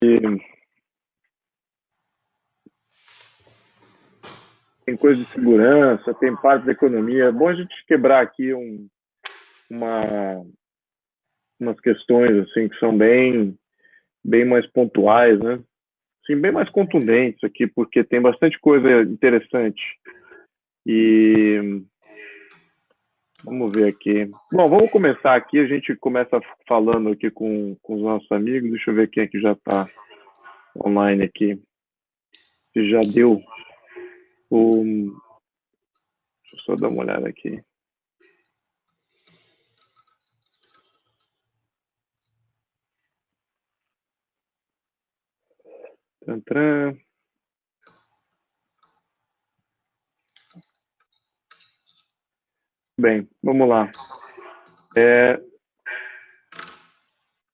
tem coisa de segurança, tem parte da economia. É bom a gente quebrar aqui uma, umas questões assim que são bem mais pontuais, né? Sim, bem mais contundentes aqui, porque tem bastante coisa interessante. E vamos ver aqui. Bom, vamos começar aqui. A gente começa falando aqui com os nossos amigos. Deixa eu ver quem é que já está online aqui. Se já deu o. Deixa eu só dar uma olhada aqui. Tantran. Bem, vamos lá.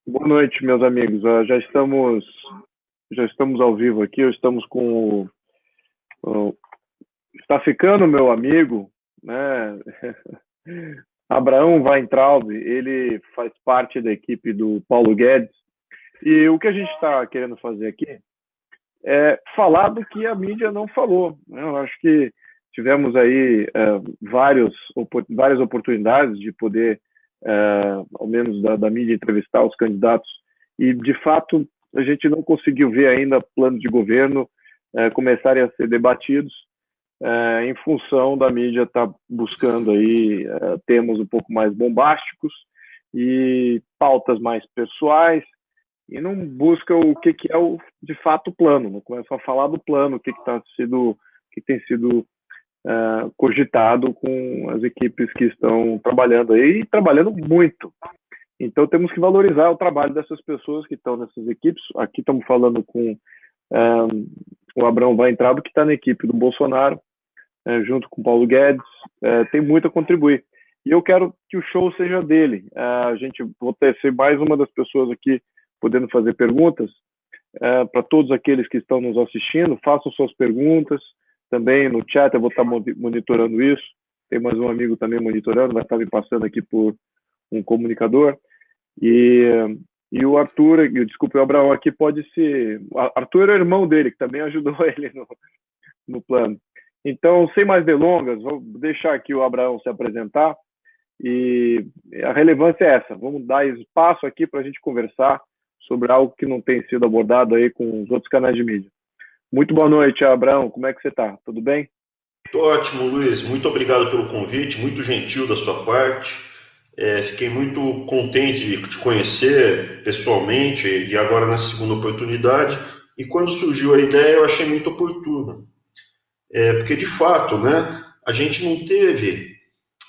Boa noite, meus amigos. Já estamos ao vivo aqui. Estamos com está ficando meu amigo, né? Abraão Weintraub. Ele faz parte da equipe do Paulo Guedes. E o que a gente está querendo fazer aqui é falar do que a mídia não falou, né? Eu acho que tivemos aí várias oportunidades de poder, ao menos da mídia, entrevistar os candidatos, e de fato a gente não conseguiu ver ainda planos de governo começarem a ser debatidos, em função da mídia estar buscando aí temas um pouco mais bombásticos e pautas mais pessoais, e não busca o que é de fato o plano, não começa a falar do plano, o que tem sido cogitado com as equipes que estão trabalhando aí, e trabalhando muito. Então temos que valorizar o trabalho dessas pessoas que estão nessas equipes. Aqui estamos falando com o Abraão Weintraub, que está na equipe do Bolsonaro, junto com o Paulo Guedes, tem muito a contribuir. E eu quero que o show seja dele. Vou ser mais uma das pessoas aqui podendo fazer perguntas. Para todos aqueles que estão nos assistindo, façam suas perguntas também no chat. Eu vou estar monitorando isso. Tem mais um amigo também monitorando, vai estar me passando aqui por um comunicador. E o Arthur, desculpe, o Abraão aqui pode ser. Arthur é o irmão dele, que também ajudou ele no plano. Então, sem mais delongas, vou deixar aqui o Abraão se apresentar. E a relevância é essa. Vamos dar espaço aqui para a gente conversar sobre algo que não tem sido abordado aí com os outros canais de mídia. Muito boa noite, Abraão. Como é que você está? Tudo bem? Tô ótimo, Luiz. Muito obrigado pelo convite, muito gentil da sua parte. Fiquei muito contente de te conhecer pessoalmente e agora na segunda oportunidade. E quando surgiu a ideia, eu achei muito oportuna. Porque, de fato, né, a gente não teve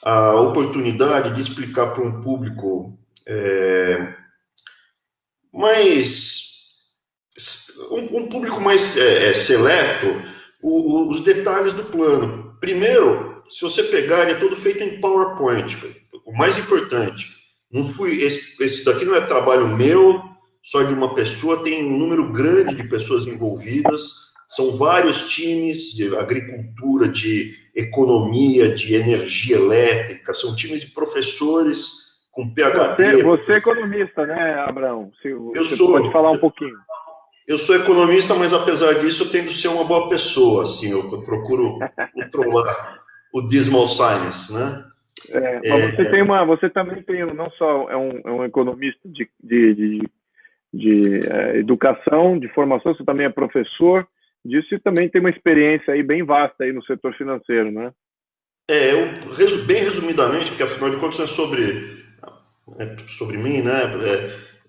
a oportunidade de explicar para um público um público mais seleto os detalhes do plano. Primeiro, se você pegar, ele é todo feito em PowerPoint. O mais importante, esse daqui não é trabalho meu, só de uma pessoa, tem um número grande de pessoas envolvidas, são vários times de agricultura, de economia, de energia elétrica, são times de professores com PhD. Você é economista, né, Abraão? Você pode falar um pouquinho. Eu sou economista, mas apesar disso eu tento ser uma boa pessoa, assim, eu procuro controlar o dismal science, né? Mas você também tem, não só é um economista de educação, de formação, você também é professor disso e também tem uma experiência aí bem vasta aí no setor financeiro, né? Bem resumidamente, porque afinal de contas é sobre mim, né?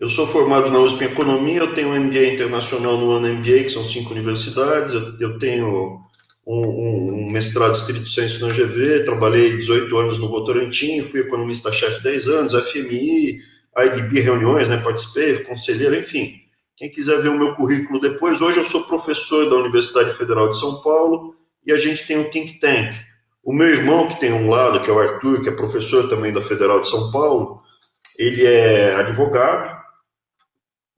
Eu sou formado na USP em Economia, eu tenho um MBA internacional no ano MBA, que são 5 universidades, eu tenho um mestrado estrito sensu na UGV, trabalhei 18 anos no Votorantim, fui economista-chefe 10 anos, FMI, IDB reuniões, né, participei, conselheiro, enfim. Quem quiser ver o meu currículo depois, hoje eu sou professor da Universidade Federal de São Paulo e a gente tem um think tank. O meu irmão, que tem um lado, que é o Arthur, que é professor também da Federal de São Paulo, ele é advogado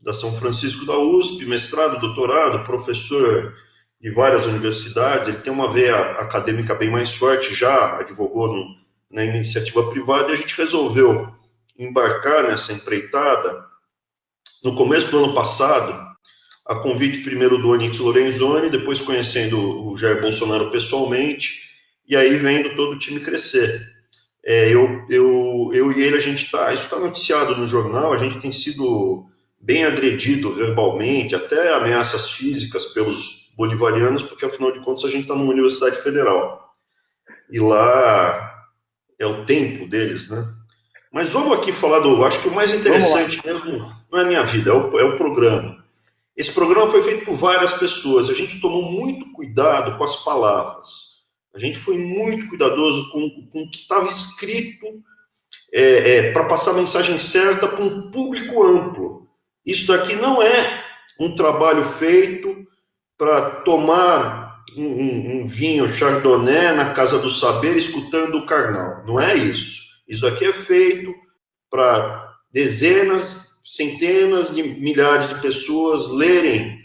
da São Francisco da USP, mestrado, doutorado, professor de várias universidades, ele tem uma veia acadêmica bem mais forte, já advogou na iniciativa privada, e a gente resolveu embarcar nessa empreitada no começo do ano passado. a convite primeiro do Onyx Lorenzoni, depois conhecendo o Jair Bolsonaro pessoalmente, e aí vendo todo o time crescer. Eu e ele, isso está noticiado no jornal, a gente tem sido bem agredido verbalmente, até ameaças físicas pelos bolivarianos, porque afinal de contas a gente está numa universidade federal. E lá é o tempo deles, né? Mas vamos aqui falar acho que o mais interessante mesmo não é a minha vida, é o programa. Esse programa foi feito por várias pessoas, a gente tomou muito cuidado com as palavras. A gente foi muito cuidadoso com o que estava escrito para passar a mensagem certa para um público amplo. Isso daqui não é um trabalho feito para tomar um vinho chardonnay na casa do saber escutando o Karnal. Não é isso. Isso aqui é feito para dezenas, centenas de milhares de pessoas lerem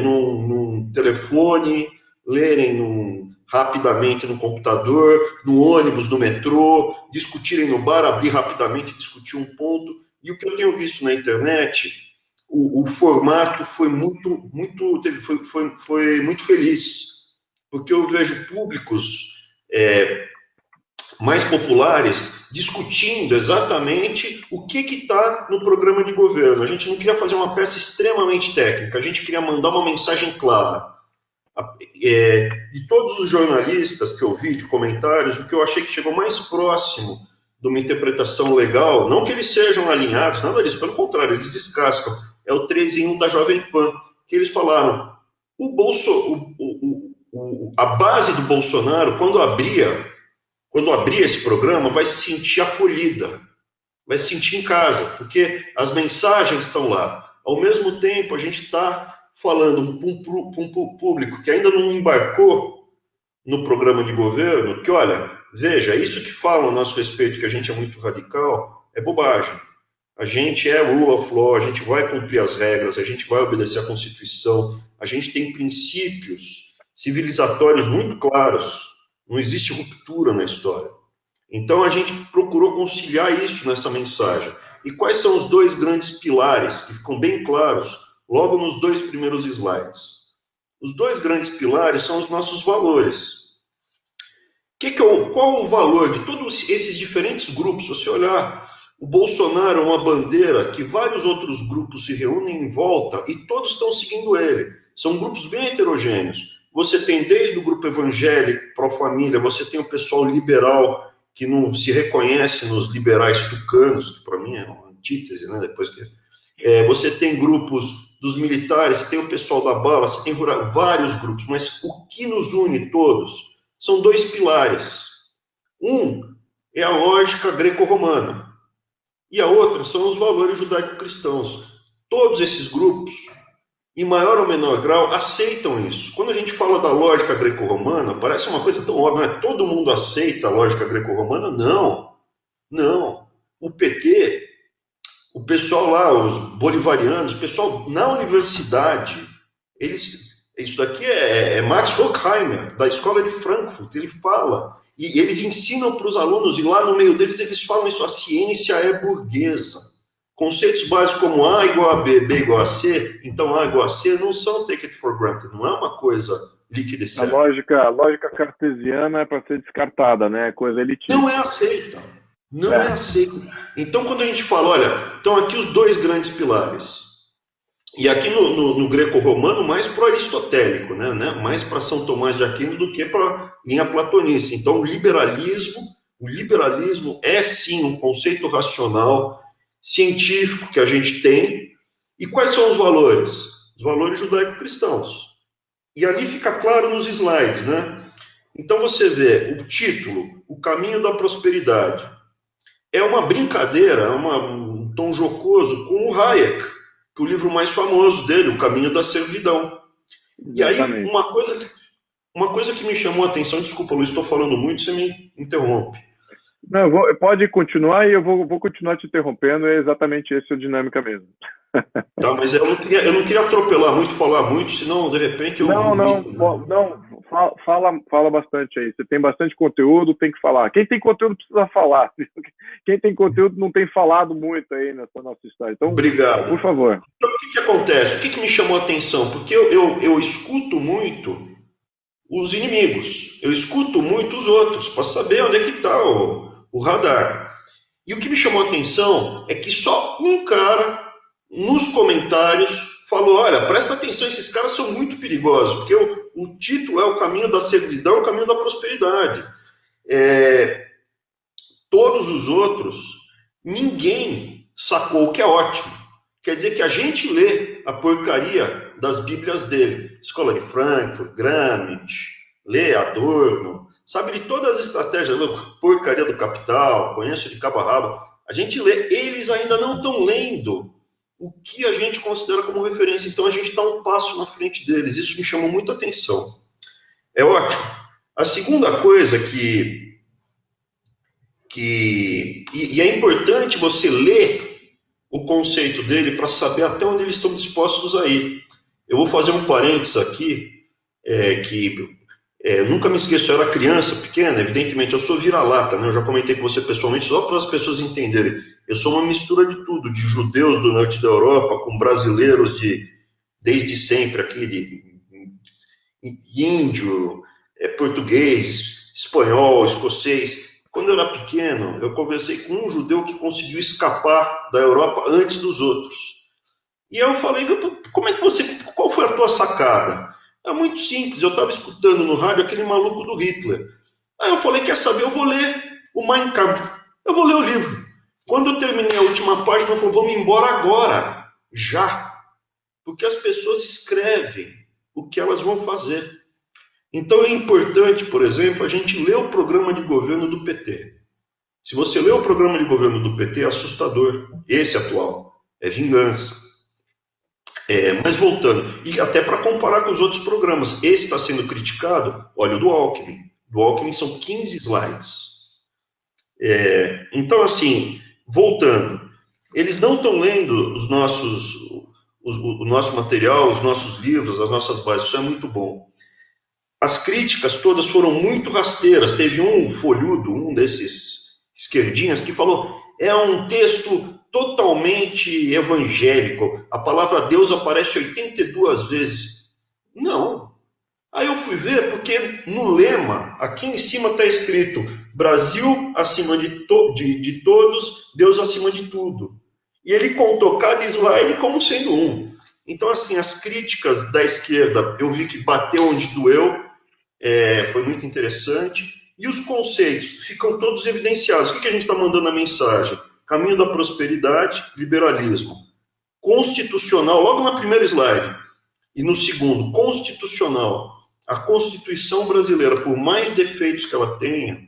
num telefone, lerem rapidamente no computador, no ônibus, no metrô, discutirem no bar, abrir rapidamente, discutir um ponto. E o que eu tenho visto na internet, o formato foi muito feliz, porque eu vejo públicos mais populares discutindo exatamente o que está no programa de governo. A gente não queria fazer uma peça extremamente técnica, a gente queria mandar uma mensagem clara. De todos os jornalistas que eu vi, de comentários, o que eu achei que chegou mais próximo de uma interpretação legal, não que eles sejam alinhados, nada disso, pelo contrário, eles descascam, é o 3 em 1 da Jovem Pan, que eles falaram, a base do Bolsonaro, quando abria esse programa, vai se sentir acolhida, vai se sentir em casa, porque as mensagens estão lá. Ao mesmo tempo, a gente está falando para um público que ainda não embarcou no programa de governo, que, olha, veja, isso que falam a nosso respeito, que a gente é muito radical, é bobagem. A gente é rule of law, a gente vai cumprir as regras, a gente vai obedecer à Constituição, a gente tem princípios civilizatórios muito claros, não existe ruptura na história. Então, a gente procurou conciliar isso nessa mensagem. E quais são os dois grandes pilares, que ficam bem claros, logo nos 2 primeiros slides? Os 2 grandes pilares são os nossos valores. Qual o valor de todos esses diferentes grupos? Se você olhar, o Bolsonaro é uma bandeira que vários outros grupos se reúnem em volta e todos estão seguindo ele. São grupos bem heterogêneos. Você tem desde o grupo evangélico, pró-família, você tem o pessoal liberal, que não se reconhece nos liberais tucanos, que para mim é uma antítese, né? Depois que você tem grupos dos militares, você tem o pessoal da bala, você tem vários grupos, mas o que nos une todos são 2 pilares. Um é a lógica greco-romana e a outra são os valores judaico-cristãos. Todos esses grupos, em maior ou menor grau, aceitam isso. Quando a gente fala da lógica greco-romana, parece uma coisa tão óbvia, né? Todo mundo aceita a lógica greco-romana? Não. Não. O PT, o pessoal lá, os bolivarianos, o pessoal na universidade, isso daqui é Max Horkheimer, da Escola de Frankfurt, ele fala, e eles ensinam para os alunos, e lá no meio deles eles falam isso, a ciência é burguesa. Conceitos básicos como A igual a B, B igual a C, então A igual a C, não são take it for granted, não é uma coisa líquida e certa. A lógica cartesiana é para ser descartada, né? Coisa elitista. Não é aceita. Não é aceita. Então, quando a gente fala, olha, estão aqui os 2 grandes pilares. E aqui no greco-romano, mais para o aristotélico, né? Mais para São Tomás de Aquino do que para a linha platonista. Então, o liberalismo é sim um conceito racional, científico que a gente tem. E quais são os valores? Os valores judaico-cristãos. E ali fica claro nos slides, né? Então você vê o título, O Caminho da Prosperidade. É uma brincadeira, um tom jocoso com o Hayek, que é o livro mais famoso dele, O Caminho da Servidão. E aí, uma coisa que me chamou a atenção, desculpa, Luiz, estou falando muito, você me interrompe. Não, pode continuar e eu vou continuar te interrompendo, é exatamente essa a dinâmica mesmo. Tá, mas eu não queria atropelar muito, falar muito, senão de repente eu... Não, fala bastante aí. Você tem bastante conteúdo, tem que falar. Quem tem conteúdo precisa falar. Quem tem conteúdo não tem falado muito aí nessa nossa história. Então, Obrigado. por favor. Então, o que acontece? O que me chamou a atenção? Porque eu escuto muito os inimigos, eu escuto muito os outros, para saber onde é que está o radar. E o que me chamou a atenção é que só um cara, nos comentários, falou, olha, presta atenção, esses caras são muito perigosos, porque o título é o caminho da servidão, o caminho da prosperidade. Todos os outros, ninguém sacou, o que é ótimo. Quer dizer que a gente lê a porcaria das bíblias dele. Escola de Frankfurt, Gramsci, lê Adorno, sabe de todas as estratégias, porcaria do Capital, conheço de cabo a rabo. A gente lê, eles ainda não estão lendo o que a gente considera como referência. Então a gente está um passo na frente deles. Isso me chamou muita atenção. É ótimo. A segunda coisa e é importante você ler o conceito dele para saber até onde eles estão dispostos a ir. Eu vou fazer um parênteses aqui, nunca me esqueço, eu era criança, pequena, evidentemente, eu sou vira-lata, né? Eu já comentei com você pessoalmente, só para as pessoas entenderem. Eu sou uma mistura de tudo, de judeus do norte da Europa, com brasileiros desde sempre aqui, de índio, português, espanhol, escocês. Quando eu era pequeno, eu conversei com um judeu que conseguiu escapar da Europa antes dos outros. E eu falei, qual foi a tua sacada? É muito simples, eu estava escutando no rádio aquele maluco do Hitler. Aí eu falei, quer saber, eu vou ler o Mein Kampf, eu vou ler o livro. Quando eu terminei a última página, eu falei, vamos embora agora, já. Porque as pessoas escrevem o que elas vão fazer. Então é importante, por exemplo, a gente ler o programa de governo do PT. Se você lê o programa de governo do PT, é assustador. Esse atual é vingança. Mas voltando, e até para comparar com os outros programas, esse está sendo criticado, olha o do Alckmin. Do Alckmin são 15 slides. Então, assim, voltando, eles não estão lendo o nosso material, os nossos livros, as nossas bases, isso é muito bom. As críticas todas foram muito rasteiras. Teve um folhudo, um desses esquerdinhas, que falou, é um texto totalmente evangélico. A palavra Deus aparece 82 vezes. Não. Aí eu fui ver, porque no lema, aqui em cima está escrito, Brasil acima de todos, Deus acima de tudo. E ele contou cada slide como sendo um. Então, assim, as críticas da esquerda, eu vi que bateu onde doeu, foi muito interessante. E os conceitos ficam todos evidenciados. O que a gente está mandando a mensagem? Caminho da prosperidade, liberalismo. Constitucional, logo na primeira slide. E no segundo, constitucional. A Constituição brasileira, por mais defeitos que ela tenha,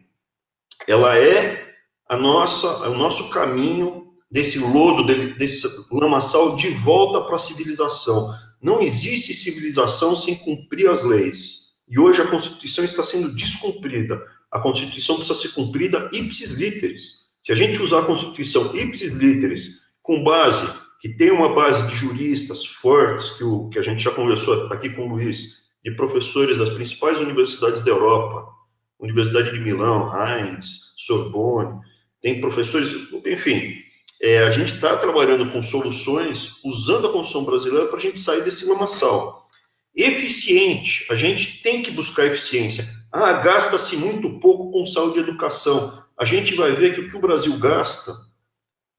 ela é o nosso caminho desse lodo, desse lamaçal de volta para a civilização. Não existe civilização sem cumprir as leis. E hoje a Constituição está sendo descumprida. A Constituição precisa ser cumprida ipsis literis. Se a gente usar a Constituição ipsis literis, com base, que tem uma base de juristas fortes, que a gente já conversou aqui com o Luiz, de professores das principais universidades da Europa, Universidade de Milão, Heinz, Sorbonne, tem professores, enfim, a gente está trabalhando com soluções, usando a Constituição brasileira para a gente sair desse lamaçal. Eficiente, a gente tem que buscar eficiência. Gasta-se muito pouco com saúde e educação. A gente vai ver que o que o Brasil gasta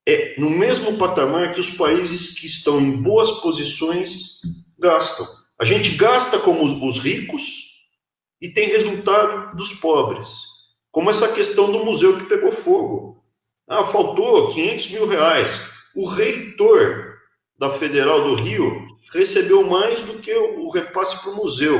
é no mesmo patamar que os países que estão em boas posições gastam. A gente gasta como os ricos e tem resultado dos pobres. Como essa questão do museu que pegou fogo. Faltou 500 mil reais. O reitor da Federal do Rio recebeu mais do que o repasse para o museu.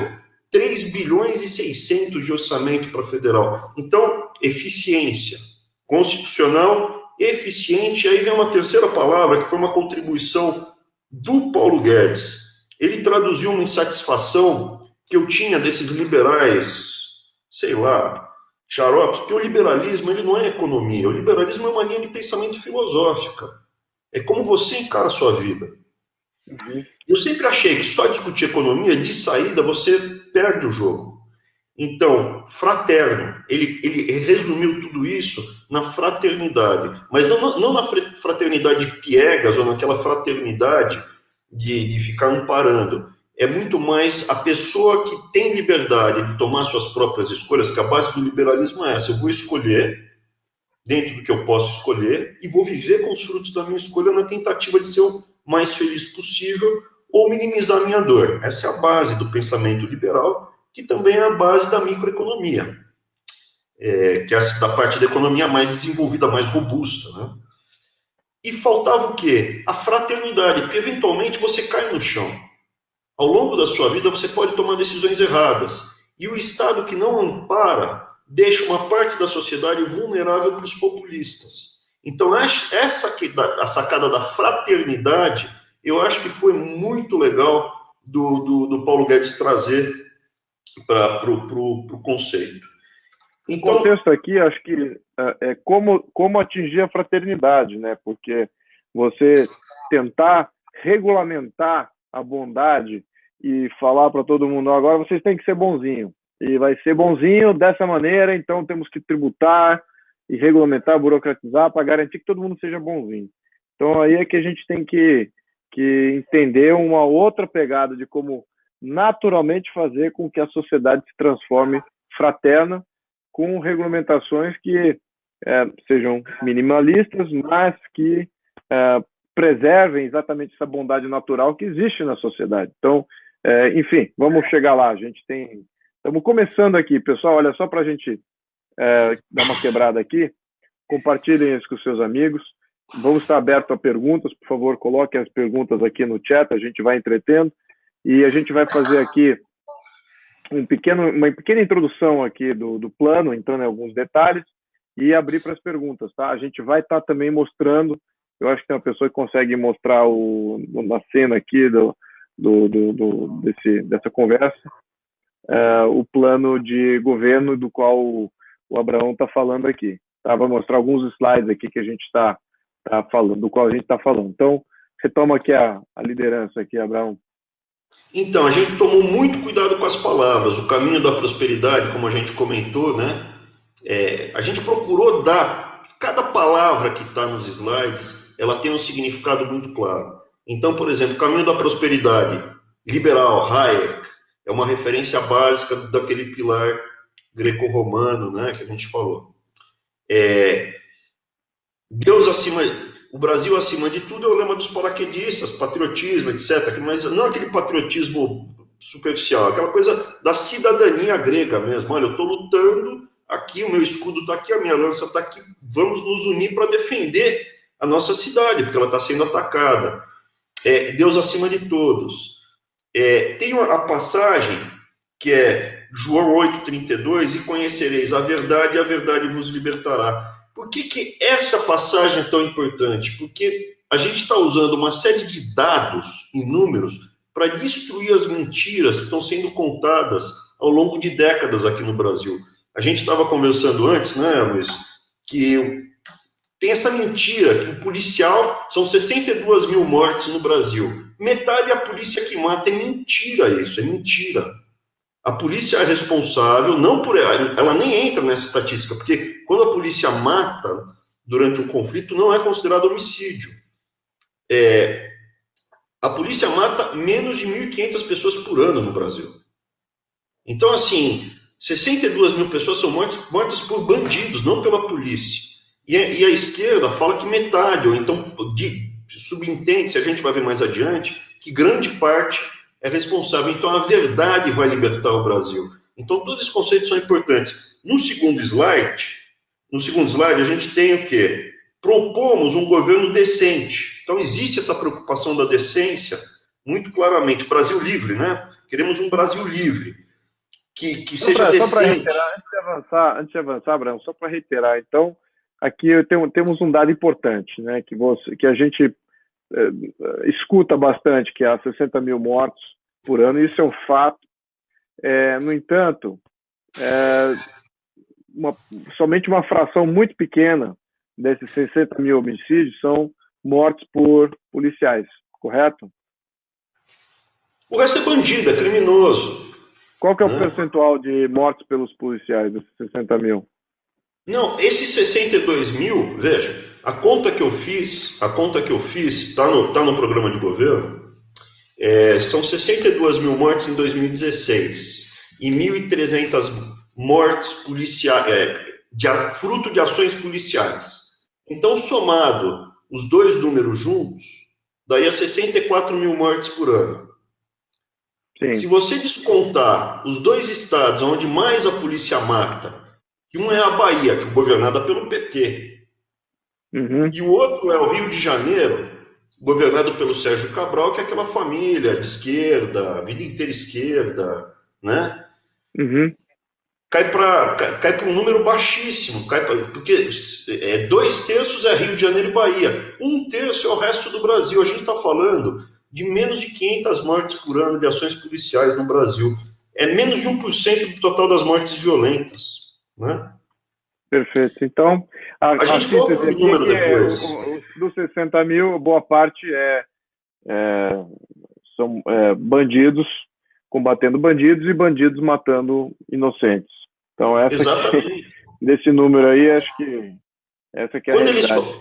3 bilhões e 600 de orçamento para a Federal. Então, eficiência. Constitucional, eficiente. Aí vem uma terceira palavra, que foi uma contribuição do Paulo Guedes. Ele traduziu uma insatisfação que eu tinha desses liberais, sei lá, xaropes, porque o liberalismo ele não é economia. O liberalismo é uma linha de pensamento filosófica. É como você encara a sua vida. Eu sempre achei que só discutir economia, de saída, você perde o jogo. Então, fraterno, ele resumiu tudo isso na fraternidade, mas não na fraternidade piegas ou naquela fraternidade de ficar amparando. É muito mais a pessoa que tem liberdade de tomar suas próprias escolhas, que a base do liberalismo é essa: eu vou escolher dentro do que eu posso escolher e vou viver com os frutos da minha escolha na tentativa de ser o mais feliz possível ou minimizar a minha dor. Essa é a base do pensamento liberal, que também é a base da microeconomia, que é da parte da economia mais desenvolvida, mais robusta, né? E faltava o quê? A fraternidade, porque eventualmente você cai no chão. Ao longo da sua vida você pode tomar decisões erradas. E o Estado que não ampara deixa uma parte da sociedade vulnerável para os populistas. Então, essa a sacada da fraternidade, eu acho que foi muito legal do Paulo Guedes trazer para o conceito. Então, o contexto aqui, acho que é como atingir a fraternidade, né? Porque você tentar regulamentar a bondade e falar para todo mundo, agora vocês têm que ser bonzinho, e vai ser bonzinho dessa maneira, então temos que tributar e regulamentar, burocratizar para garantir que todo mundo seja bonzinho. Então aí é que a gente tem que entender uma outra pegada de como naturalmente fazer com que a sociedade se transforme fraterna, com regulamentações que sejam minimalistas, mas que preservem exatamente essa bondade natural que existe na sociedade. Então, enfim, vamos chegar lá. A gente estamos começando aqui, pessoal. Olha, só para a gente dar uma quebrada aqui, compartilhem isso com seus amigos. Vamos estar aberto a perguntas. Por favor, coloquem as perguntas aqui no chat, a gente vai entretendo. E a gente vai fazer aqui uma pequena introdução aqui do plano, entrando em alguns detalhes, e abrir para as perguntas, tá? A gente vai estar também mostrando, eu acho que tem uma pessoa que consegue mostrar na cena aqui dessa conversa, o plano de governo do qual o Abraão está falando aqui. Tá? Vai mostrar alguns slides aqui que a gente está falando, do qual a gente está falando. Então, retoma aqui a liderança aqui, Abraão. Então, a gente tomou muito cuidado com as palavras. O caminho da prosperidade, como a gente comentou, né? A gente procurou dar, cada palavra que está nos slides, ela tem um significado muito claro. Então, por exemplo, o caminho da prosperidade, liberal, Hayek, é uma referência básica daquele pilar greco-romano, né, que a gente falou. Deus acima, o Brasil acima de tudo é o lema dos paraquedistas, patriotismo, etc. Mas não aquele patriotismo superficial, aquela coisa da cidadania grega mesmo. Olha, eu estou lutando aqui, o meu escudo está aqui, a minha lança está aqui, vamos nos unir para defender a nossa cidade, porque ela está sendo atacada. Deus acima de todos. Tem a passagem que é João 8,32, e conhecereis a verdade, e a verdade vos libertará. Por que essa passagem é tão importante? Porque a gente está usando uma série de dados e números para destruir as mentiras que estão sendo contadas ao longo de décadas aqui no Brasil. A gente estava conversando antes, né, Luiz, que tem essa mentira que o policial, são 62 mil mortes no Brasil. Metade é a polícia que mata. É mentira isso, é mentira. A polícia é responsável, não por ela nem entra nessa estatística, porque quando a polícia mata durante um conflito, não é considerado homicídio. A polícia mata menos de 1.500 pessoas por ano no Brasil. Então, assim, 62 mil pessoas são mortas por bandidos, não pela polícia. E a esquerda fala que metade, ou então subentende, se a gente vai ver mais adiante, que grande parte é responsável. Então, a verdade vai libertar o Brasil. Então, todos esses conceitos são importantes. No segundo slide, a gente tem o quê? Propomos um governo decente. Então, existe essa preocupação da decência muito claramente. Brasil livre, né? Queremos um Brasil livre, que seja decente. Só para reiterar, antes de avançar, Abraão, só para reiterar, então, aqui temos um dado importante, né? Que a gente escuta bastante, que há 60 mil mortos por ano, isso é um fato. No entanto, somente uma fração muito pequena desses 60 mil homicídios são mortos por policiais, correto? O resto é bandido, é criminoso. qual que é o né? percentual de mortes pelos policiais, desses 60 mil? Não, esses 62 mil, veja, a conta que eu fiz, tá no programa de governo, são 62 mil mortes em 2016 e 1.300 mortes policiais, fruto de ações policiais. Então, somado os dois números juntos, daria 64 mil mortes por ano. Se Sim. você descontar os dois estados onde mais a polícia mata, que um é a Bahia, que é governada pelo PT, Uhum. e o outro é o Rio de Janeiro, governado pelo Sérgio Cabral, que é aquela família de esquerda, a vida inteira esquerda, né? Uhum. Cai para um número baixíssimo, porque 2/3 é Rio de Janeiro e Bahia, 1/3 é o resto do Brasil. A gente está falando de menos de 500 mortes por ano de ações policiais no Brasil. É menos de 1% do total das mortes violentas, né? Perfeito. Então, a, A a gente volta síntese para o aqui é número que depois. dos 60 mil, boa parte são bandidos combatendo bandidos e bandidos matando inocentes. Então, Exatamente. desse número aí, acho que essa que é a Quando eles, realidade.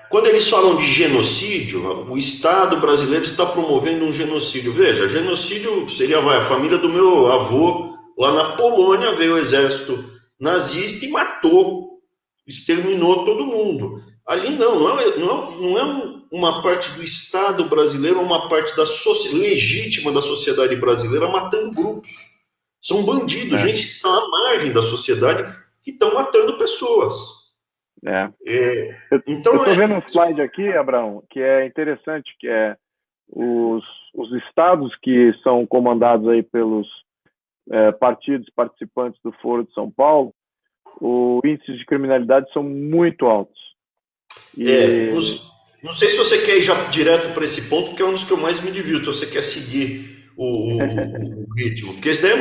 quando eles falam de genocídio, o Estado brasileiro está promovendo um genocídio. Veja, genocídio seria a família do meu avô lá na Polônia veio o exército nazista e matou, exterminou todo mundo. Ali não é uma parte do Estado brasileiro, uma parte legítima da sociedade brasileira matando grupos. São bandidos, Né? gente que está à margem da sociedade que estão matando pessoas. É. É, Eu então, estou vendo um slide aqui, Abraão, que é interessante, que é os, os estados que são comandados aí pelos partidos participantes do Foro de São Paulo, os índices de criminalidade são muito altos. não, E não sei se você quer ir já direto para esse ponto, que é um dos que eu mais me divirto, você quer seguir o ritmo, porque esse daí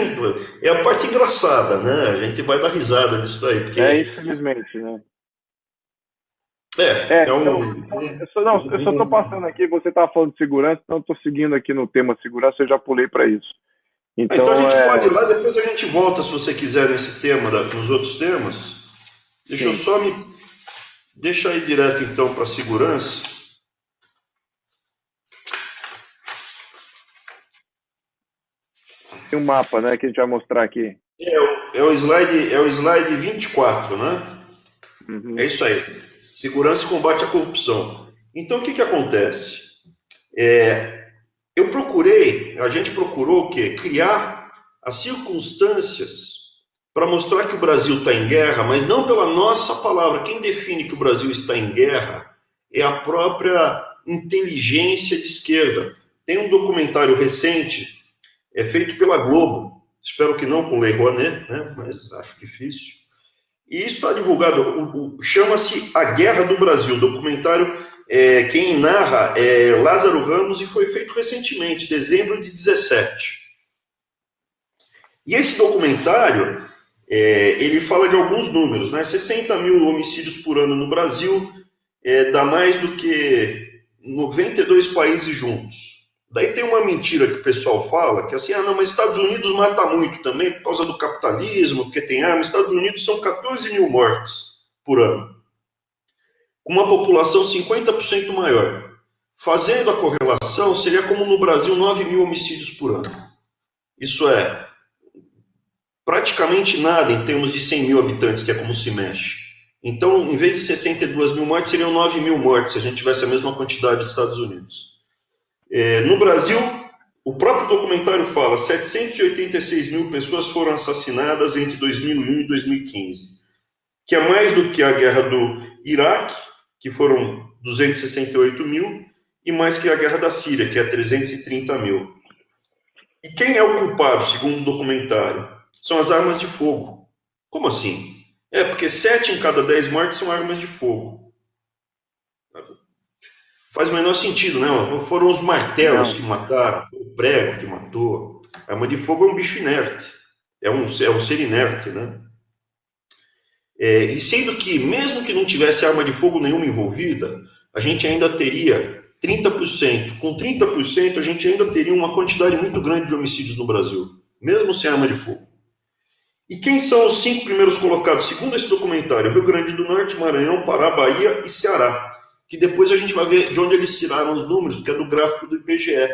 é a parte engraçada, né? A gente vai dar risada disso aí, porque infelizmente, né? é Então, eu só estou um. passando aqui, você estava falando de segurança, então estou seguindo aqui no tema segurança, eu já pulei para isso. Então a Então, gente pode ir lá, depois a gente volta, se você quiser, nesse tema, nos outros temas. Deixa eu sim, só me. Deixa aí direto então para segurança. tem um mapa, né, que a gente vai mostrar aqui. É o slide 24, né? É Uhum. isso aí. Segurança e combate à corrupção. Então, o que acontece? A gente procurou o quê? Criar as circunstâncias para mostrar que o Brasil está em guerra, mas não pela nossa palavra. Quem define que o Brasil está em guerra é a própria inteligência de esquerda. Tem um documentário recente, feito pela Globo, espero que não com Lei Rouanet, né? Mas acho difícil. E isso está divulgado, chama-se A Guerra do Brasil, documentário, quem narra é Lázaro Ramos e foi feito recentemente, dezembro de 17. E esse documentário, ele fala de alguns números, né? 60 mil homicídios por ano no Brasil, dá mais do que 92 países juntos. Daí tem uma mentira que o pessoal fala, que é assim, não, mas Estados Unidos mata muito também por causa do capitalismo, porque tem arma. Estados Unidos são 14 mil mortes por ano, com uma população 50% maior. Fazendo a correlação, seria como no Brasil 9 mil homicídios por ano. Isso é praticamente nada em termos de 100 mil habitantes, que é como se mexe. Então, em vez de 62 mil mortes, seriam 9 mil mortes se a gente tivesse a mesma quantidade dos Estados Unidos. No Brasil, o próprio documentário fala 786 mil pessoas foram assassinadas entre 2001 e 2015, que é mais do que a guerra do Iraque, que foram 268 mil, e mais que a guerra da Síria, que é 330 mil. E quem é o culpado, segundo o documentário? São as armas de fogo. Como assim? Porque 7 em cada 10 mortes são armas de fogo. Faz o menor sentido, né? Foram os martelos Não, que mataram, o prego que matou. A arma de fogo é um bicho inerte. É um ser inerte, né? E sendo que, mesmo que não tivesse arma de fogo nenhuma envolvida, a gente ainda teria 30%. Com 30%, a gente ainda teria uma quantidade muito grande de homicídios no Brasil. mesmo sem arma de fogo. E quem são os 5 primeiros colocados, segundo esse documentário? Rio Grande do Norte, Maranhão, Pará, Bahia e Ceará. Que depois a gente vai ver de onde eles tiraram os números, que é do gráfico do IBGE,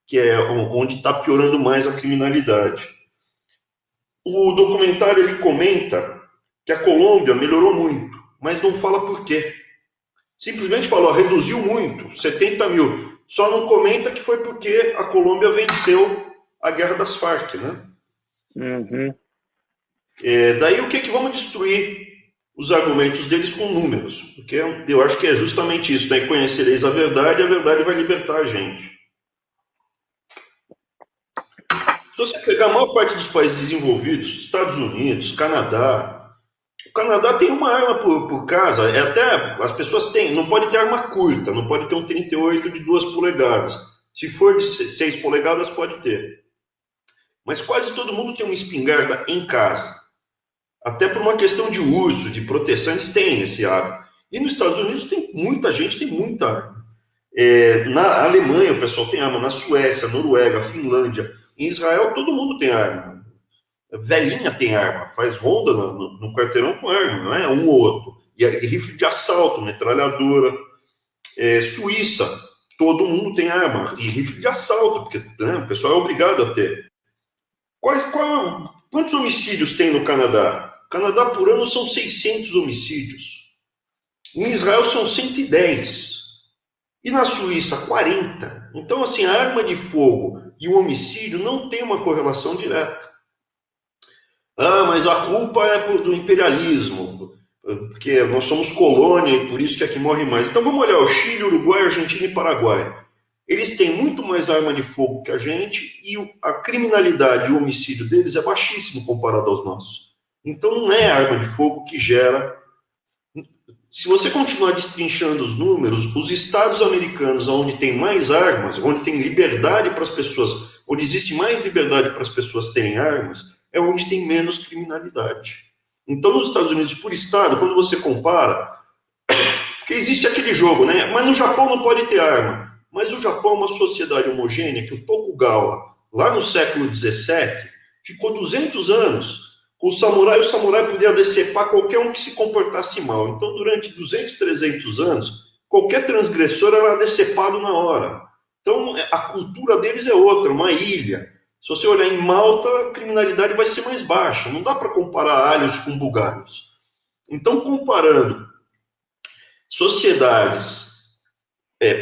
que é onde está piorando mais a criminalidade. O documentário ele comenta que a Colômbia melhorou muito, mas não fala por quê. Simplesmente falou, reduziu muito, 70 mil. Só não comenta que foi porque a Colômbia venceu a Guerra das Farc, né? Uhum. Daí o que vamos destruir os argumentos deles com números? Porque eu acho que é justamente isso, né? Conhecereis a verdade vai libertar a gente. Se você pegar a maior parte dos países desenvolvidos, Estados Unidos, Canadá, o Canadá tem uma arma por casa, até as pessoas têm, não pode ter arma curta, não pode ter um 38 de 2 polegadas. Se for de 6 polegadas, pode ter. Mas quase todo mundo tem uma espingarda em casa. Até por uma questão de uso, de proteção, eles têm esse hábito. E nos Estados Unidos tem muita gente, tem muita arma. Na Alemanha o pessoal tem arma, na Suécia, Noruega, Finlândia, em Israel todo mundo tem arma. Velhinha tem arma, faz ronda no quarteirão com arma, não é um ou outro. E rifle de assalto, metralhadora. Suíça, todo mundo tem arma, e rifle de assalto, porque né, o pessoal é obrigado a ter. Quantos homicídios tem no Canadá? No Canadá, por ano, são 600 homicídios. Em Israel, são 110. E na Suíça, 40. Então, assim, a arma de fogo e o homicídio não tem uma correlação direta. Ah, mas a culpa é do imperialismo, porque nós somos colônia e por isso que aqui morre mais. Então, vamos olhar o Chile, Uruguai, Argentina e Paraguai. Eles têm muito mais arma de fogo que a gente e a criminalidade e o homicídio deles é baixíssimo comparado aos nossos. Então não é a arma de fogo que gera... Se você continuar destrinchando os números, os estados americanos onde tem mais armas, onde tem liberdade para as pessoas, onde existe mais liberdade para as pessoas terem armas, é onde tem menos criminalidade. Então nos Estados Unidos, por estado, quando você compara, porque existe aquele jogo, né? Mas no Japão não pode ter arma. Mas o Japão é uma sociedade homogênea que o Tokugawa, lá no século XVII, ficou 200 anos com o samurai podia decepar qualquer um que se comportasse mal. Então, durante 200, 300 anos, qualquer transgressor era decepado na hora. Então, a cultura deles é outra, uma ilha. Se você olhar em Malta, a criminalidade vai ser mais baixa. Não dá para comparar alhos com bugalhos. Então, comparando sociedades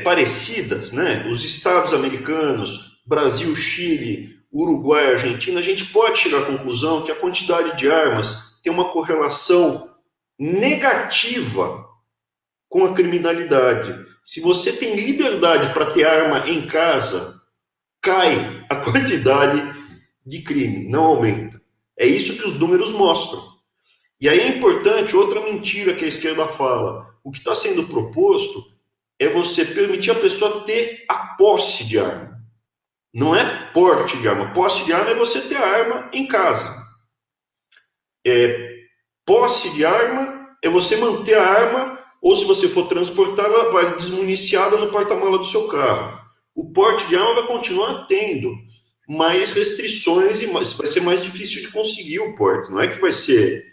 parecidas, né? Os estados americanos, Brasil, Chile, Uruguai, Argentina, a gente pode chegar à conclusão que a quantidade de armas tem uma correlação negativa com a criminalidade. Se você tem liberdade para ter arma em casa, cai a quantidade de crime, não aumenta. É isso que os números mostram. E aí é importante, outra mentira que a esquerda fala, o que está sendo proposto é você permitir a pessoa ter a posse de arma. Não é porte de arma. Posse de arma é você ter a arma em casa. Posse de arma é você manter a arma, ou se você for transportar, ela vai desmuniciada no porta-mala do seu carro. O porte de arma vai continuar tendo mais restrições e vai ser mais difícil de conseguir o porte. Não é que vai ser...